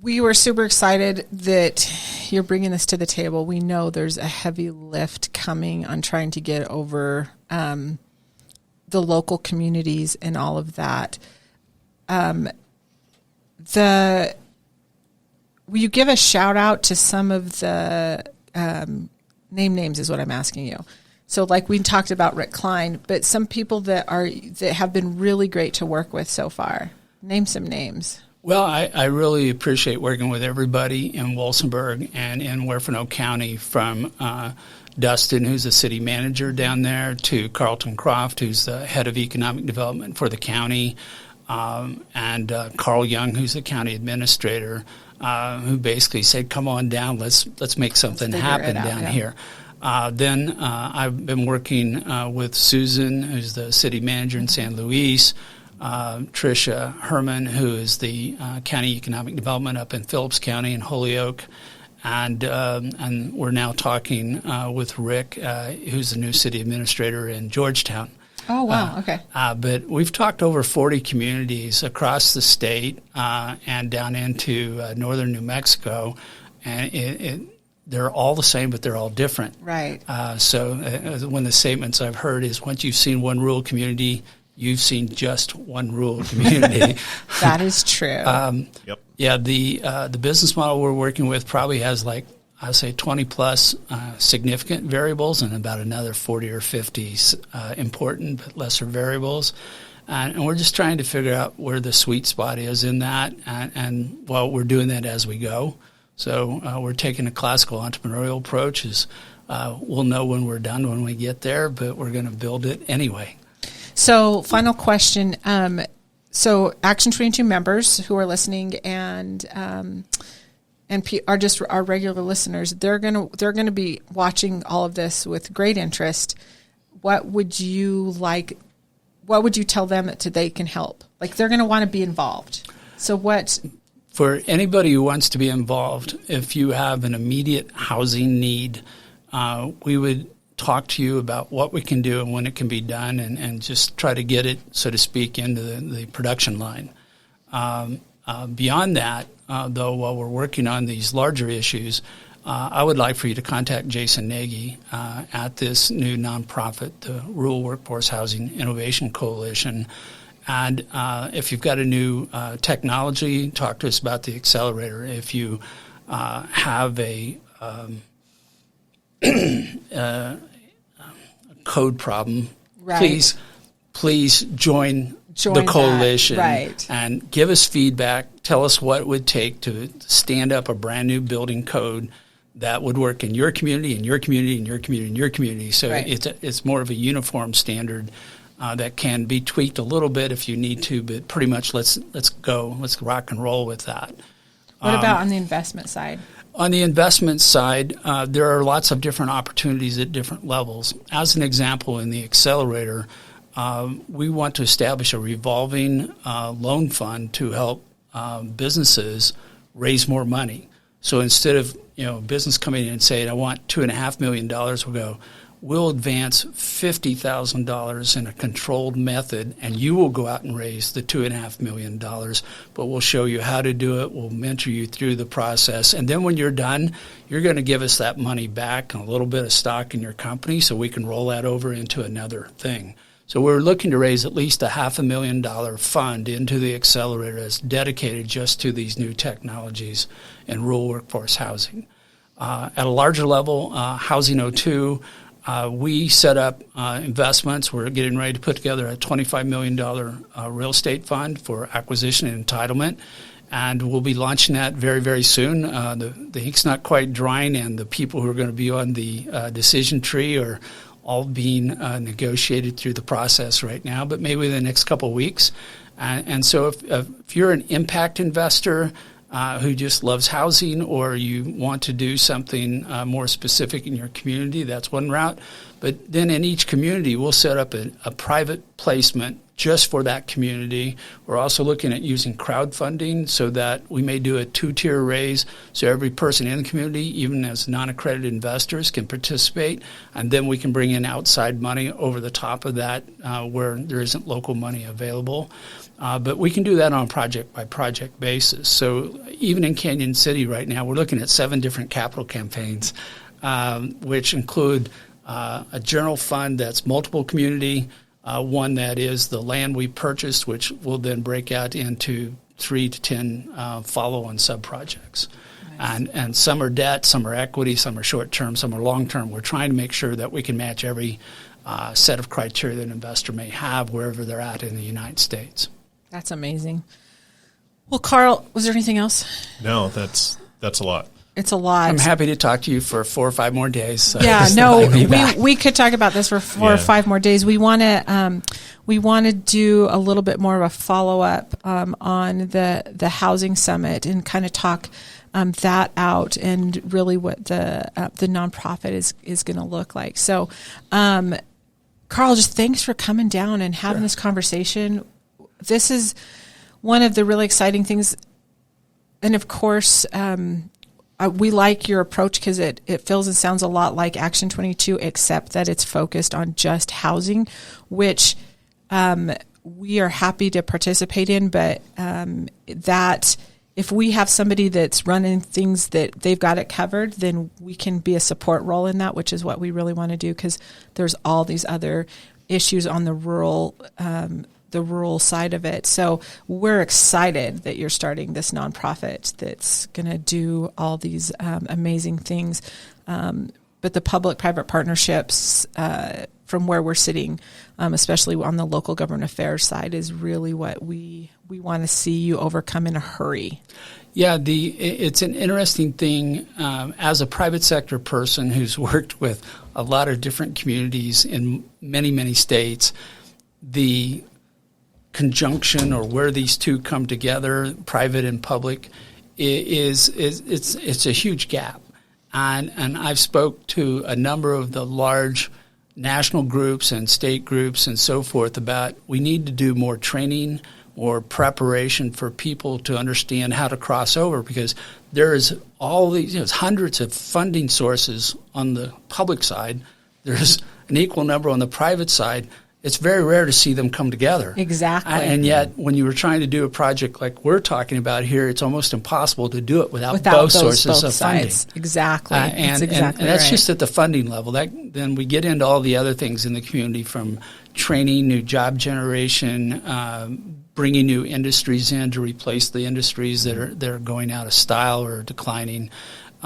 We were super excited that you're bringing this to the table. We know there's a heavy lift coming on trying to get over the local communities and all of that. Will you give a shout out to some of the names is what I'm asking you. So like we talked about Rick Klein, but some people that have been really great to work with so far. Name some names. Well, I really appreciate working with everybody in Wilsonburg and in Huerfano County, from Dustin, who's the city manager down there, to Carlton Croft, who's the head of economic development for the county, and Carl Young, who's the county administrator, who basically said, "Come on down, let's make something happen down here." Then I've been working with Susan, who's the city manager in San Luis. Tricia Herman, who is the county economic development up in Phillips County in Holyoke, and we're now talking with Rick, who's the new city administrator in Georgetown. Oh wow! Okay. But we've talked to over 40 communities across the state and down into northern New Mexico, and they're all the same, but they're all different. Right. So one of the statements I've heard is, once you've seen one rural community, you've seen just one rural community. That is true. Yep. Yeah, the business model we're working with probably has, like, I would say 20 plus significant variables and about another 40 or 50 important but lesser variables. And we're just trying to figure out where the sweet spot is in that. And well, we're doing that as we go. So we're taking a classical entrepreneurial approach. We'll know when we're done when we get there, but we're going to build it anyway. So, final question. So, Action 22 members who are listening and are just our regular listeners, they're gonna be watching all of this with great interest. What would you tell them that they can help? Like, they're going to want to be involved. So, what? For anybody who wants to be involved, if you have an immediate housing need, we would talk to you about what we can do and when it can be done, and just try to get it, so to speak, into the production line. Beyond that, though, while we're working on these larger issues, I would like for you to contact Jason Nagy at this new nonprofit, the Rural Workforce Housing Innovation Coalition. And if you've got a new technology, talk to us about the Accelerator. If you have a code problem, right, please join the coalition, right, and give us feedback. Tell us what it would take to stand up a brand new building code that would work in your community, in your community, in your community, in your community. So right, it's more of a uniform standard that can be tweaked a little bit if you need to, but pretty much let's rock and roll with that. What about on the investment side? On the investment side, there are lots of different opportunities at different levels. As an example, in the Accelerator, we want to establish a revolving loan fund to help businesses raise more money. So instead of business coming in and saying, "I want $2.5 million," we'll advance $50,000 in a controlled method, and you will go out and raise the $2.5 million. But we'll show you how to do it. We'll mentor you through the process. And then when you're done, you're going to give us that money back and a little bit of stock in your company so we can roll that over into another thing. So we're looking to raise at least a $500,000 fund into the Accelerator that's dedicated just to these new technologies in rural workforce housing. At a larger level, Housing O2, we set up investments. We're getting ready to put together a $25 million real estate fund for acquisition and entitlement, and we'll be launching that very, very soon. The ink's not quite drying, and the people who are going to be on the decision tree are all being negotiated through the process right now, but maybe in the next couple of weeks. And so if you're an impact investor who just loves housing, or you want to do something more specific in your community, that's one route. But then in each community, we'll set up a private placement just for that community. We're also looking at using crowdfunding so that we may do a 2-tier raise so every person in the community, even as non-accredited investors, can participate. And then we can bring in outside money over the top of that where there isn't local money available. But we can do that on a project-by-project basis. So even in Canyon City right now, we're looking at 7 different capital campaigns, which include a general fund that's multiple community, one that is the land we purchased, which will then break out into 3 to 10 follow-on sub-projects. Nice. And some are debt, some are equity, some are short-term, some are long-term. We're trying to make sure that we can match every set of criteria that an investor may have wherever they're at in the United States. That's amazing. Well, Karl, was there anything else? No, that's a lot. It's a lot. I'm happy to talk to you for 4 or 5 more days. So yeah, no, we could talk about this for 4 or 5 more days. We want to do a little bit more of a follow up on the housing summit and kind of talk that out and really what the nonprofit is going to look like. So, Karl, just thanks for coming down and having this conversation. This is one of the really exciting things, and of course. We like your approach because it feels and sounds a lot like Action 22, except that it's focused on just housing, which we are happy to participate in. But that if we have somebody that's running things that they've got it covered, then we can be a support role in that, which is what we really want to do because there's all these other issues on the rural side of it. So we're excited that you're starting this nonprofit that's going to do all these amazing things. But the public-private partnerships from where we're sitting, especially on the local government affairs side, is really what we want to see you overcome in a hurry. Yeah, it's an interesting thing. As a private sector person who's worked with a lot of different communities in many, many states, the conjunction or where these two come together, private and public, it's a huge gap. And I've spoke to a number of the large national groups and state groups and so forth about we need to do more training or preparation for people to understand how to cross over because there's all these hundreds of funding sources on the public side. There's an equal number on the private side. It's very rare to see them come together. Exactly. And yet, when you were trying to do a project like we're talking about here, it's almost impossible to do it without both sources of funding. Exactly. And that's just at the funding level. Then we get into all the other things in the community from training, new job generation, bringing new industries in to replace the industries that are going out of style or declining.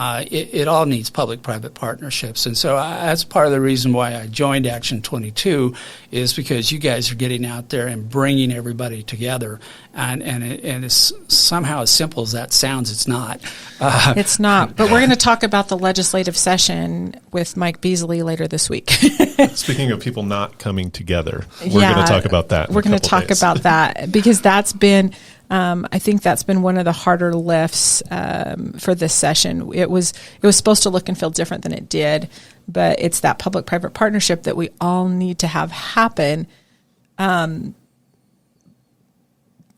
It all needs public-private partnerships. And so that's part of the reason why I joined Action 22 is because you guys are getting out there and bringing everybody together. And it's somehow as simple as that sounds, it's not. It's not. But we're going to talk about the legislative session with Mike Beasley later this week. Speaking of people not coming together, we're going to talk about that. We're going to talk about that because that's been I think that's been one of the harder lifts for this session. It was supposed to look and feel different than it did, but it's that public-private partnership that we all need to have happen.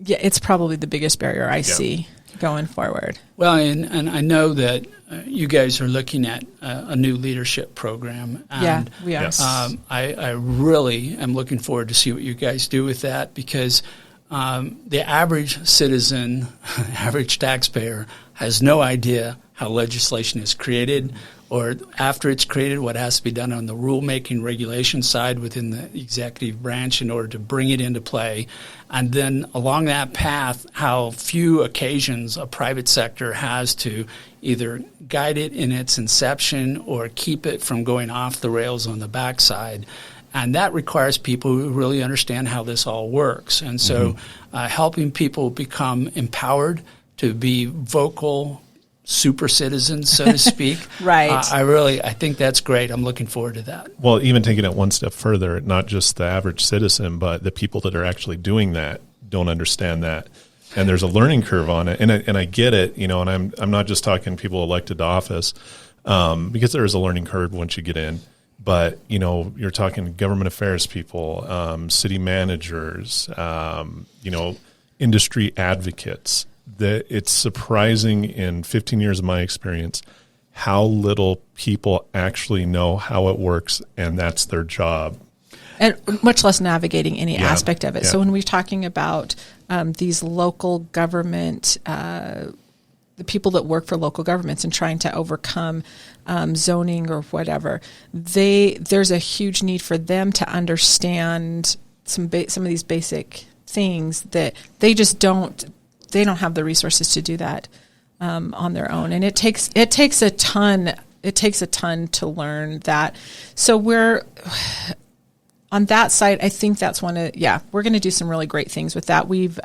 It's probably the biggest barrier I see going forward. Well, and I know that you guys are looking at a new leadership program. And, we are. I really am looking forward to see what you guys do with that because the average citizen, average taxpayer, has no idea how legislation is created or after it's created, what has to be done on the rulemaking regulation side within the executive branch in order to bring it into play. And then along that path, how few occasions a private sector has to either guide it in its inception or keep it from going off the rails on the backside. And that requires people who really understand how this all works. And so helping people become empowered to be vocal super citizens, so to speak. Right. I think that's great. I'm looking forward to that. Well, even taking it one step further, not just the average citizen, but the people that are actually doing that don't understand that. And there's a learning curve on it. And I get it, and I'm not just talking people elected to office, because there is a learning curve once you get in. But, you're talking government affairs people, city managers, industry advocates. It's surprising in 15 years of my experience how little people actually know how it works, and that's their job. And much less navigating any aspect of it. Yeah. So when we're talking about these local government, the people that work for local governments and trying to overcome zoning or whatever, there's a huge need for them to understand some of these basic things that they just don't have the resources to do that on their own, and it takes a ton to learn that. So we're on that side. I think that's we're going to do some really great things with that. We've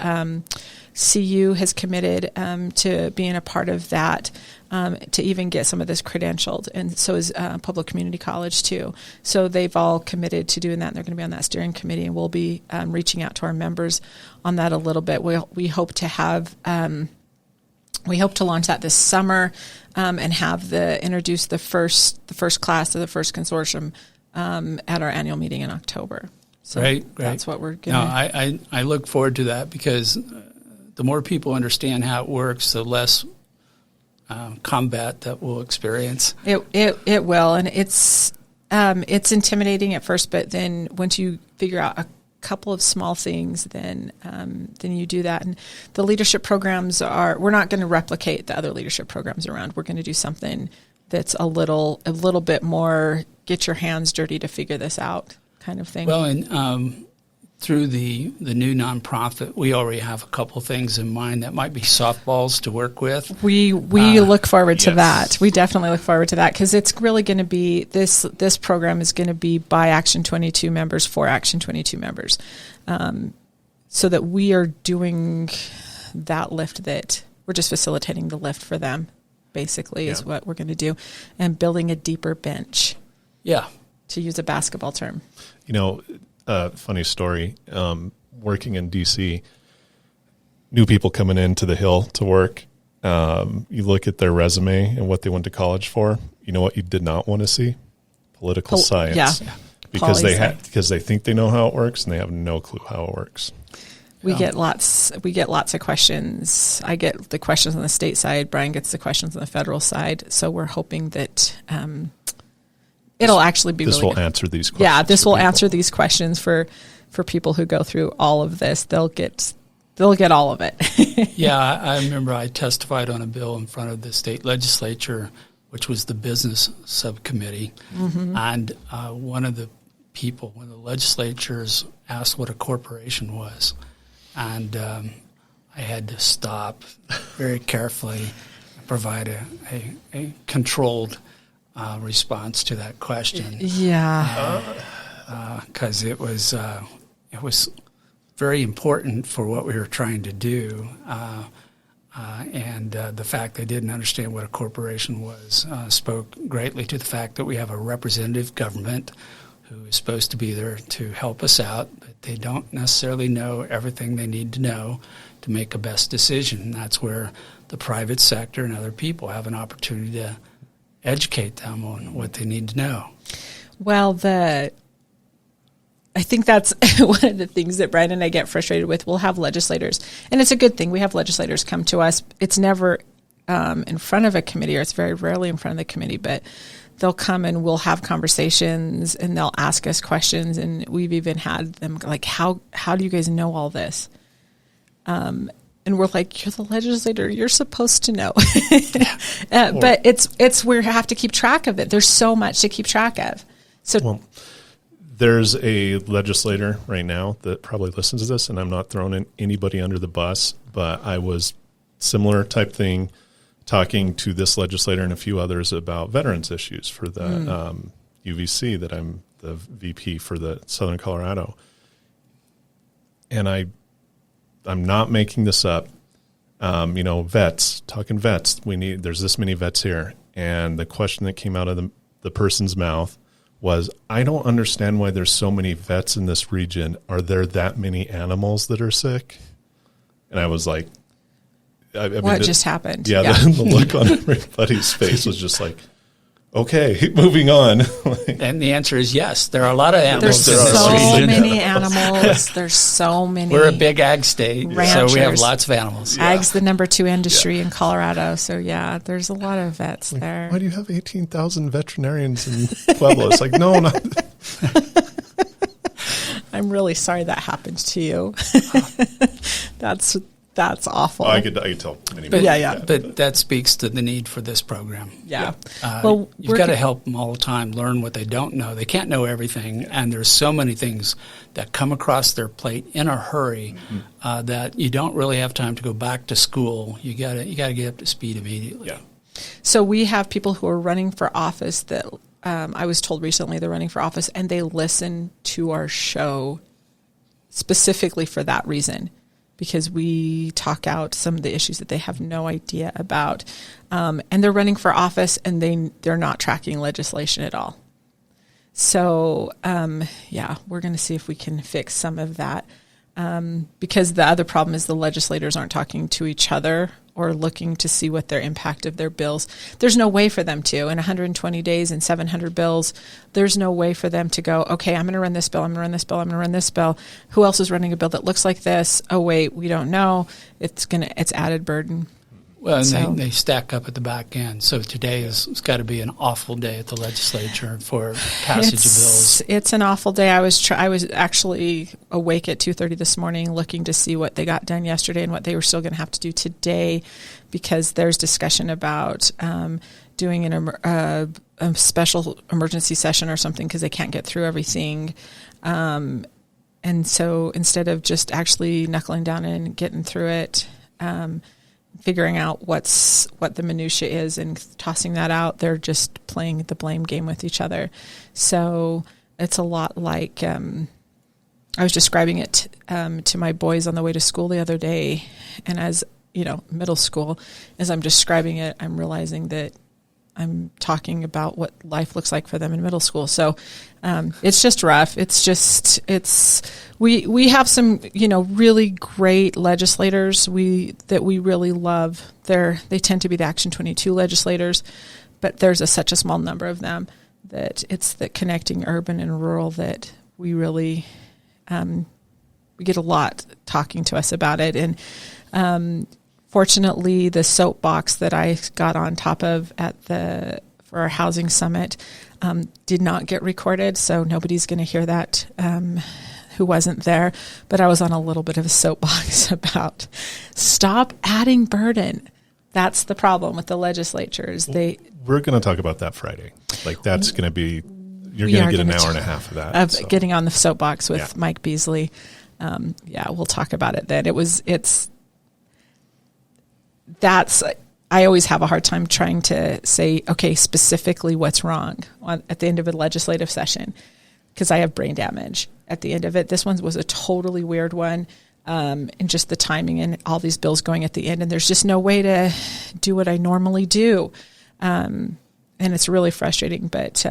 CU has committed to being a part of that, to even get some of this credentialed, and so is Public Community College too. So they've all committed to doing that, and they're going to be on that steering committee, and we'll be reaching out to our members on that a little bit. We hope to have we hope to launch that this summer, and have introduce the first class of the first consortium at our annual meeting in October. So great. That's what we're going to. I look forward to that, because the more people understand how it works, the less combat that we'll experience. It will, and it's intimidating at first, but then once you figure out a couple of small things, then you do that. And the leadership programs we're not going to replicate the other leadership programs around. We're going to do something that's a little bit more get your hands dirty to figure this out kind of thing. Well, and through the new nonprofit, we already have a couple things in mind that might be softballs to work with. We look forward to that. We definitely look forward to that, because it's really going to be this program is going to be by Action 22 members for Action 22 members, so that we are doing that lift, that we're just facilitating the lift for them, basically, is what we're going to do, and building a deeper bench. Yeah, to use a basketball term. Funny story, working in D.C., new people coming into the Hill to work, you look at their resume and what they went to college for. You know what you did not want to see? Political science. Yeah. Because they think they know how it works, and they have no clue how it works. We get lots of questions. I get the questions on the state side. Brian gets the questions on the federal side. So we're hoping that it'll actually be this really will good. Answer these questions. Yeah, this will answer these questions for people who go through all of this. They'll get all of it. Yeah, I remember I testified on a bill in front of the state legislature, which was the business subcommittee, and one of the legislators asked what a corporation was, and I had to stop very carefully and provide a controlled response to that question. Yeah, because it was very important for what we were trying to do, and the fact they didn't understand what a corporation was spoke greatly to the fact that we have a representative government who is supposed to be there to help us out, but they don't necessarily know everything they need to know to make a best decision. That's where the private sector and other people have an opportunity to educate them on what they need to know. Well, I think that's one of the things that Brian and I get frustrated with. We'll have legislators, and it's a good thing. We have legislators come to us. It's never in front of a committee, or it's very rarely in front of the committee, but they'll come and we'll have conversations, and they'll ask us questions. And we've even had them like, how do you guys know all this? And we're like, you're the legislator, you're supposed to know. But it's we have to keep track of it. There's so much to keep track of. So there's a legislator right now that probably listens to this, and I'm not throwing anybody under the bus, but I was similar type thing talking to this legislator and a few others about veterans issues for the UVC, that I'm the VP for the Southern Colorado. And I'm not making this up. Vets, talking vets, there's this many vets here. And the question that came out of the person's mouth was, I don't understand why there's so many vets in this region. Are there that many animals that are sick? And I was like, what just happened? Yeah. The look on everybody's face was just like, Okay, moving on. And the answer is yes. There are a lot of animals. There's in this so region. many animals. There's so many. We're a big ag state, ranchers. so we have lots of animals. Ag's the number 2 industry in Colorado. So, yeah, there's a lot of vets there. Why do you have 18,000 veterinarians in Pueblo? It's like, no, not. I'm really sorry that happened to you. That's awful. I could tell many But, yeah. But that speaks to the need for this program. Yeah. Well, you've got to help them all the time learn what they don't know. They can't know everything, and there's so many things that come across their plate in a hurry that you don't really have time to go back to school. You got to get up to speed immediately. Yeah. So we have people who are running for office that I was told recently they're running for office, and they listen to our show specifically for that reason, because we talk out some of the issues that they have no idea about. And they're running for office, and they're not tracking legislation at all. So, we're going to see if we can fix some of that. Because the other problem is the legislators aren't talking to each other or looking to see what their impact of their bills. There's no way for them to, in 120 days and 700 bills, there's no way for them to go, okay, I'm going to run this bill, I'm going to run this bill, I'm going to run this bill. Who else is running a bill that looks like this? Oh, wait, we don't know. It's added burden. Well, and they stack up at the back end. So today it's got to be an awful day at the legislature for passage of bills. It's an awful day. I was actually awake at 2:30 this morning looking to see what they got done yesterday and what they were still going to have to do today, because there's discussion about doing a special emergency session or something because they can't get through everything. And so instead of just actually knuckling down and getting through it, figuring out what the minutia is and tossing that out, they're just playing the blame game with each other. So it's a lot like I was describing it to my boys on the way to school the other day, and as middle school, as I'm describing it, I'm realizing that I'm talking about what life looks like for them in middle school. So it's just rough. We have some, really great legislators that we really love. They tend to be the Action 22 legislators, but there's such a small number of them that it's the connecting urban and rural that we really, we get a lot talking to us about it. And fortunately, the soapbox that I got on top of for our housing summit did not get recorded, so nobody's going to hear that who wasn't there. But I was on a little bit of a soapbox about stop adding burden. That's the problem with the legislatures. We're going to talk about that Friday. Like that's going to be, you're going to get an hour and a half of that. Getting on the soapbox with Mike Beasley. We'll talk about it then. I always have a hard time trying to say, okay, specifically what's wrong at the end of a legislative session, because I have brain damage at the end of it. This one was a totally weird one, and just the timing and all these bills going at the end, and there's just no way to do what I normally do. And it's really frustrating, but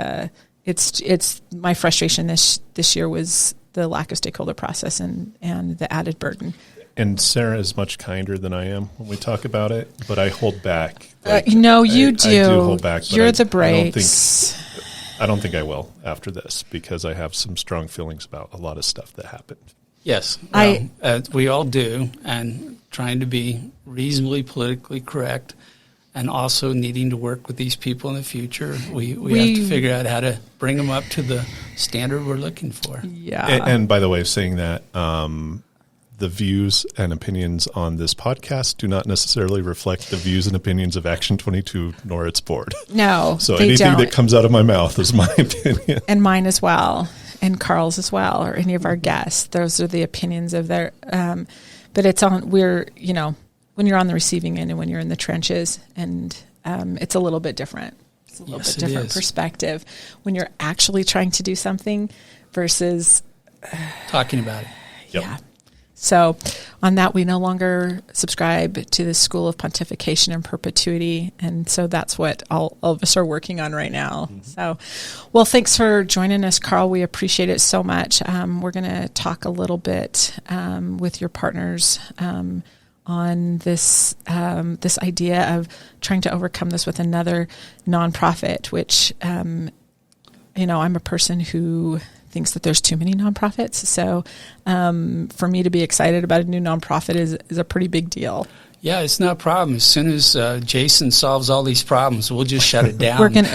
it's my frustration this year was the lack of stakeholder process and the added burden. And Sarah is much kinder than I am when we talk about it, but I hold back. You do. I do hold back. You're the brakes. I don't think I will after this, because I have some strong feelings about a lot of stuff that happened. Yes, we all do, and trying to be reasonably politically correct, and also needing to work with these people in the future. We have to figure out how to bring them up to the standard we're looking for. Yeah. And by the way of saying that, the views and opinions on this podcast do not necessarily reflect the views and opinions of Action 22 nor its board. No, so anything that comes out of my mouth is my opinion. And mine as well, and Karl's as well, or any of our guests. Those are the opinions of their, but it's on, when you're on the receiving end and when you're in the trenches, and it's a little bit different. It's a little bit different perspective when you're actually trying to do something versus talking about it. Yep. Yeah. So on that, we no longer subscribe to the school of pontification and perpetuity. And so that's what all of us are working on right now. Mm-hmm. So, well, thanks for joining us, Karl. We appreciate it so much. We're going to talk a little bit with your partners on this this idea of trying to overcome this with another nonprofit, which I'm a person who thinks that there's too many nonprofits. So for me to be excited about a new nonprofit is a pretty big deal. Yeah, it's not a problem. As soon as Jason solves all these problems, we'll just shut it down. We're gonna.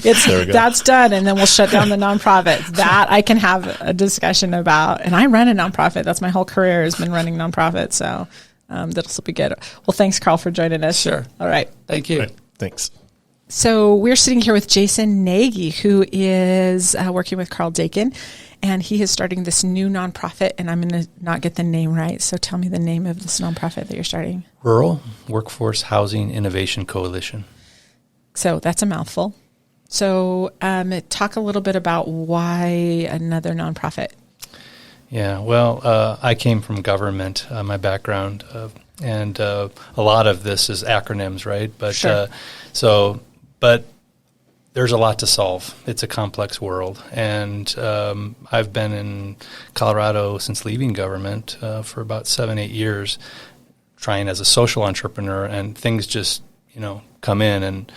That's done, and then we'll shut down the nonprofit. That I can have a discussion about. And I run a nonprofit. That's my whole career has been running nonprofits. So that'll be good. Well, thanks, Karl, for joining us. Sure. All right. Thank you. Right. Thanks. So we're sitting here with Jason Nagy, who is working with Karl Dakin, and he is starting this new nonprofit, and I'm going to not get the name right. So tell me the name of this nonprofit that you're starting. Rural Workforce Housing Innovation Coalition. So that's a mouthful. So talk a little bit about why another nonprofit. Yeah, well, I came from government, my background, and a lot of this is acronyms, right? But sure. But there's a lot to solve. It's a complex world, and I've been in Colorado since leaving government for about 7-8 years, trying as a social entrepreneur, and things just come in, and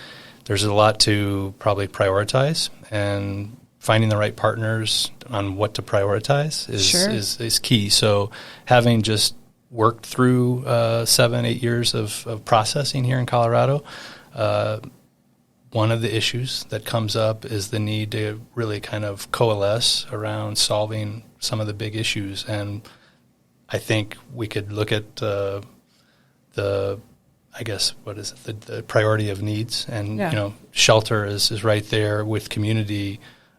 there's a lot to probably prioritize, and finding the right partners on what to prioritize is key. So having just worked through 7-8 years of processing here in Colorado, one of the issues that comes up is the need to really kind of coalesce around solving some of the big issues. And I think we could look at the priority of needs. And, shelter is right there with community.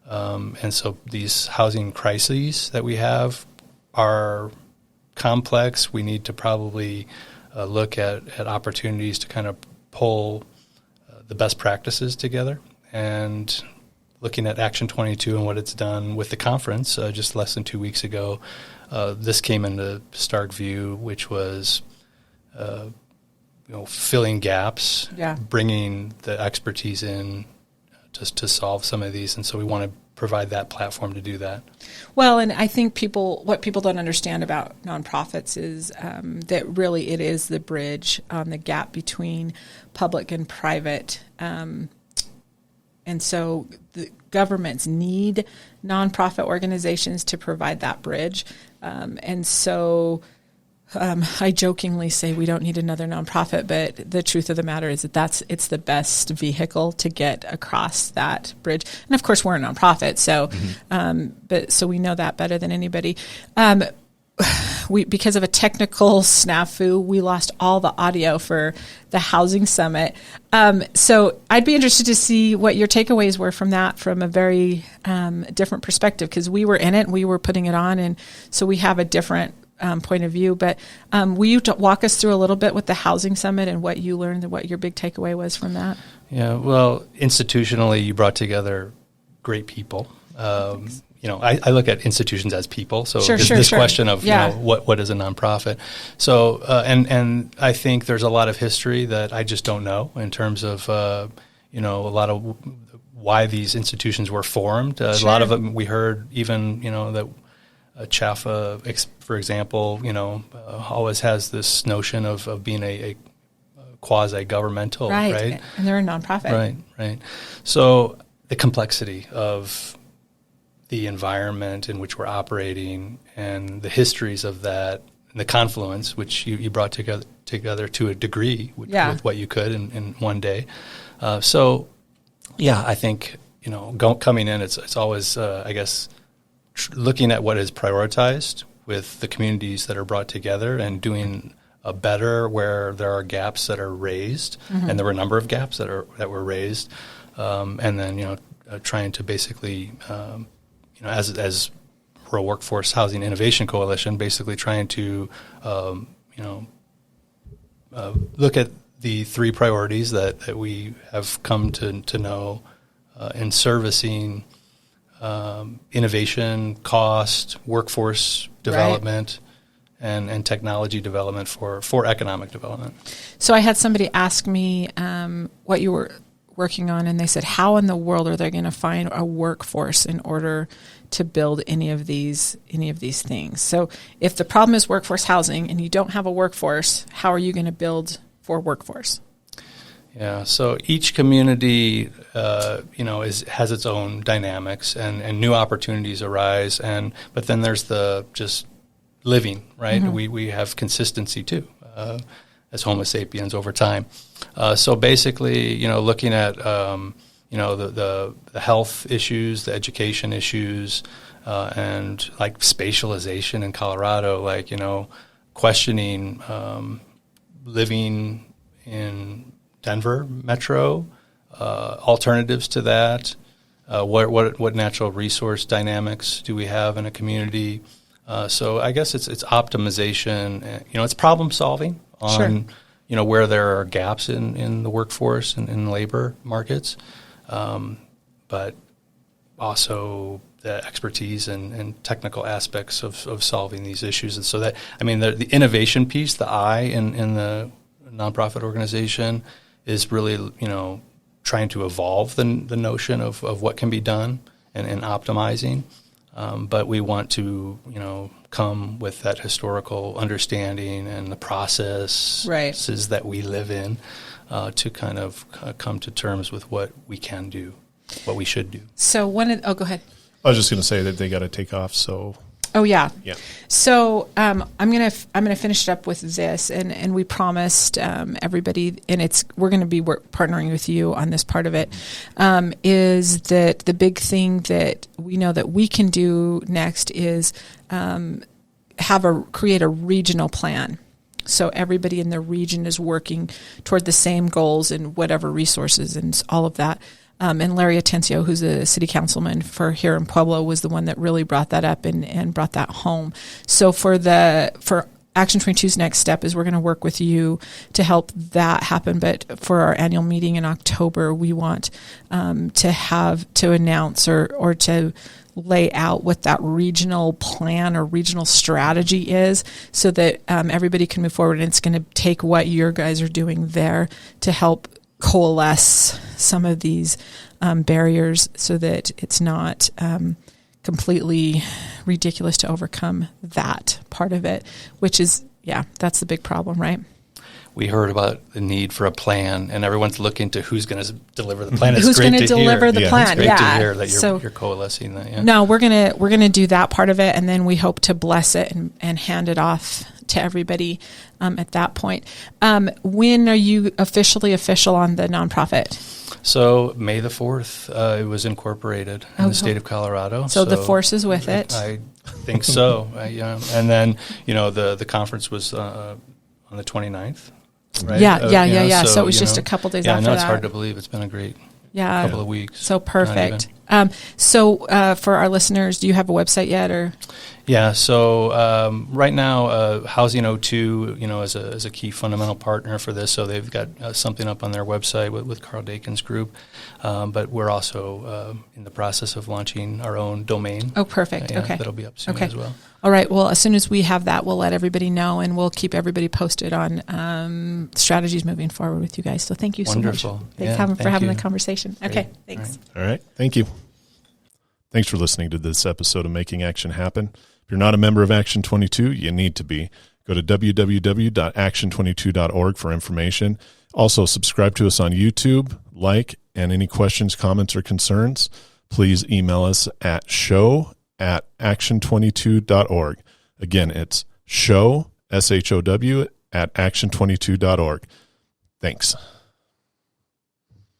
And so these housing crises that we have are complex. We need to probably look at opportunities to kind of pull the best practices together, and looking at Action 22 and what it's done with the conference just less than 2 weeks ago, this came into stark view, which was filling gaps, bringing the expertise in just to solve some of these, and so we want to provide that platform to do that. Well, and I think what people don't understand about nonprofits is that really it is the bridge on the gap between public and private. And so the governments need nonprofit organizations to provide that bridge. And so I jokingly say we don't need another nonprofit, but the truth of the matter is that it's the best vehicle to get across that bridge. And of course, we're a nonprofit, so so we know that better than anybody. Because of a technical snafu, we lost all the audio for the housing summit. So I'd be interested to see what your takeaways were from that, from a very different perspective, because we were in it, and we were putting it on, and so we have a different point of view. But will you walk us through a little bit with the housing summit and what you learned and what your big takeaway was from that? Yeah, well, institutionally, you brought together great people. I look at institutions as people. So this question of what is a nonprofit. So and I think there's a lot of history that I just don't know in terms of a lot of why these institutions were formed. A lot of them we heard even that. Chaffa, for example, always has this notion of being a quasi-governmental, right? And they're a nonprofit. Right. So the complexity of the environment in which we're operating and the histories of that, and the confluence, which you brought together to a degree with what you could in one day. I think, coming in, it's always, looking at what is prioritized with the communities that are brought together and doing a better where there are gaps that are raised, and there were a number of gaps that were raised, and then trying to basically as Rural Workforce Housing Innovation Coalition, basically trying to look at the three priorities that we have come to know in servicing. Innovation, cost, workforce development, and technology development for economic development. So I had somebody ask me what working on, and they said, how in the world are they going to find a workforce in order to build any of these things? So if the problem is workforce housing and you don't have a workforce, how are you going to build for workforce? Yeah, so each community, has its own dynamics, and new opportunities arise. But then there's the just living, right? Mm-hmm. We have consistency too, as Homo sapiens over time. So basically, looking at the health issues, the education issues, and like spatialization in Colorado, questioning living in Denver metro, alternatives to that. What natural resource dynamics do we have in a community? So I guess it's optimization. It's problem solving on where there are gaps in the workforce and in labor markets, but also the expertise and technical aspects of solving these issues. And so that the innovation piece, the I in the nonprofit organization, is really, trying to evolve the notion of what can be done and optimizing. But we want to, come with that historical understanding and the processes that we live in to kind of come to terms with what we can do, what we should do. So go ahead. I was just going to say that they got to take off, so... Oh yeah. Yeah. So I'm gonna finish it up with this, and we promised everybody, and we're gonna be partnering with you on this part of it. Is that the big thing that we know that we can do next is create a regional plan. So everybody in the region is working toward the same goals and whatever resources and all of that. And Larry Atencio, who's a city councilman for here in Pueblo, was the one that really brought that up and brought that home. So for Action 22's next step is we're going to work with you to help that happen. But for our annual meeting in October, we want to announce or to lay out what that regional plan or regional strategy is, so that everybody can move forward. And it's going to take what your guys are doing there to help coalesce some of these barriers, so that it's not completely ridiculous to overcome that part of it, which is, that's the big problem, right? We heard about the need for a plan, and everyone's looking to who's going to deliver the plan. It's who's going to deliver the plan? It's great to hear that you're coalescing that. Yeah. No, we're gonna do that part of it, and then we hope to bless it and hand it off to everybody at that point. When are you official on the nonprofit? So May the 4th, it was incorporated in the state of Colorado. So the force is with it. I think so. And then, the conference was on the 29th. Right? Yeah. So it was just a couple days after that. Yeah, I know it's hard to believe. It's been a great couple of weeks. So perfect. So for our listeners, do you have a website yet, or? Yeah. So right now, Housing O2, is a key fundamental partner for this. So they've got something up on their website with Karl Dakin's group. But we're also in the process of launching our own domain. Oh, perfect. Okay. That'll be up soon as well. All right. Well, as soon as we have that, we'll let everybody know, and we'll keep everybody posted on strategies moving forward with you guys. So thank you so much. Wonderful. Thanks for having the conversation. Great. Okay. Thanks. All right. Thank you. Thanks for listening to this episode of Making Action Happen. If you're not a member of Action 22, you need to be. Go to www.action22.org for information. Also, subscribe to us on YouTube, and any questions, comments, or concerns, please email us at show@action22.org. Again, it's show, SHOW, @action22.org. Thanks.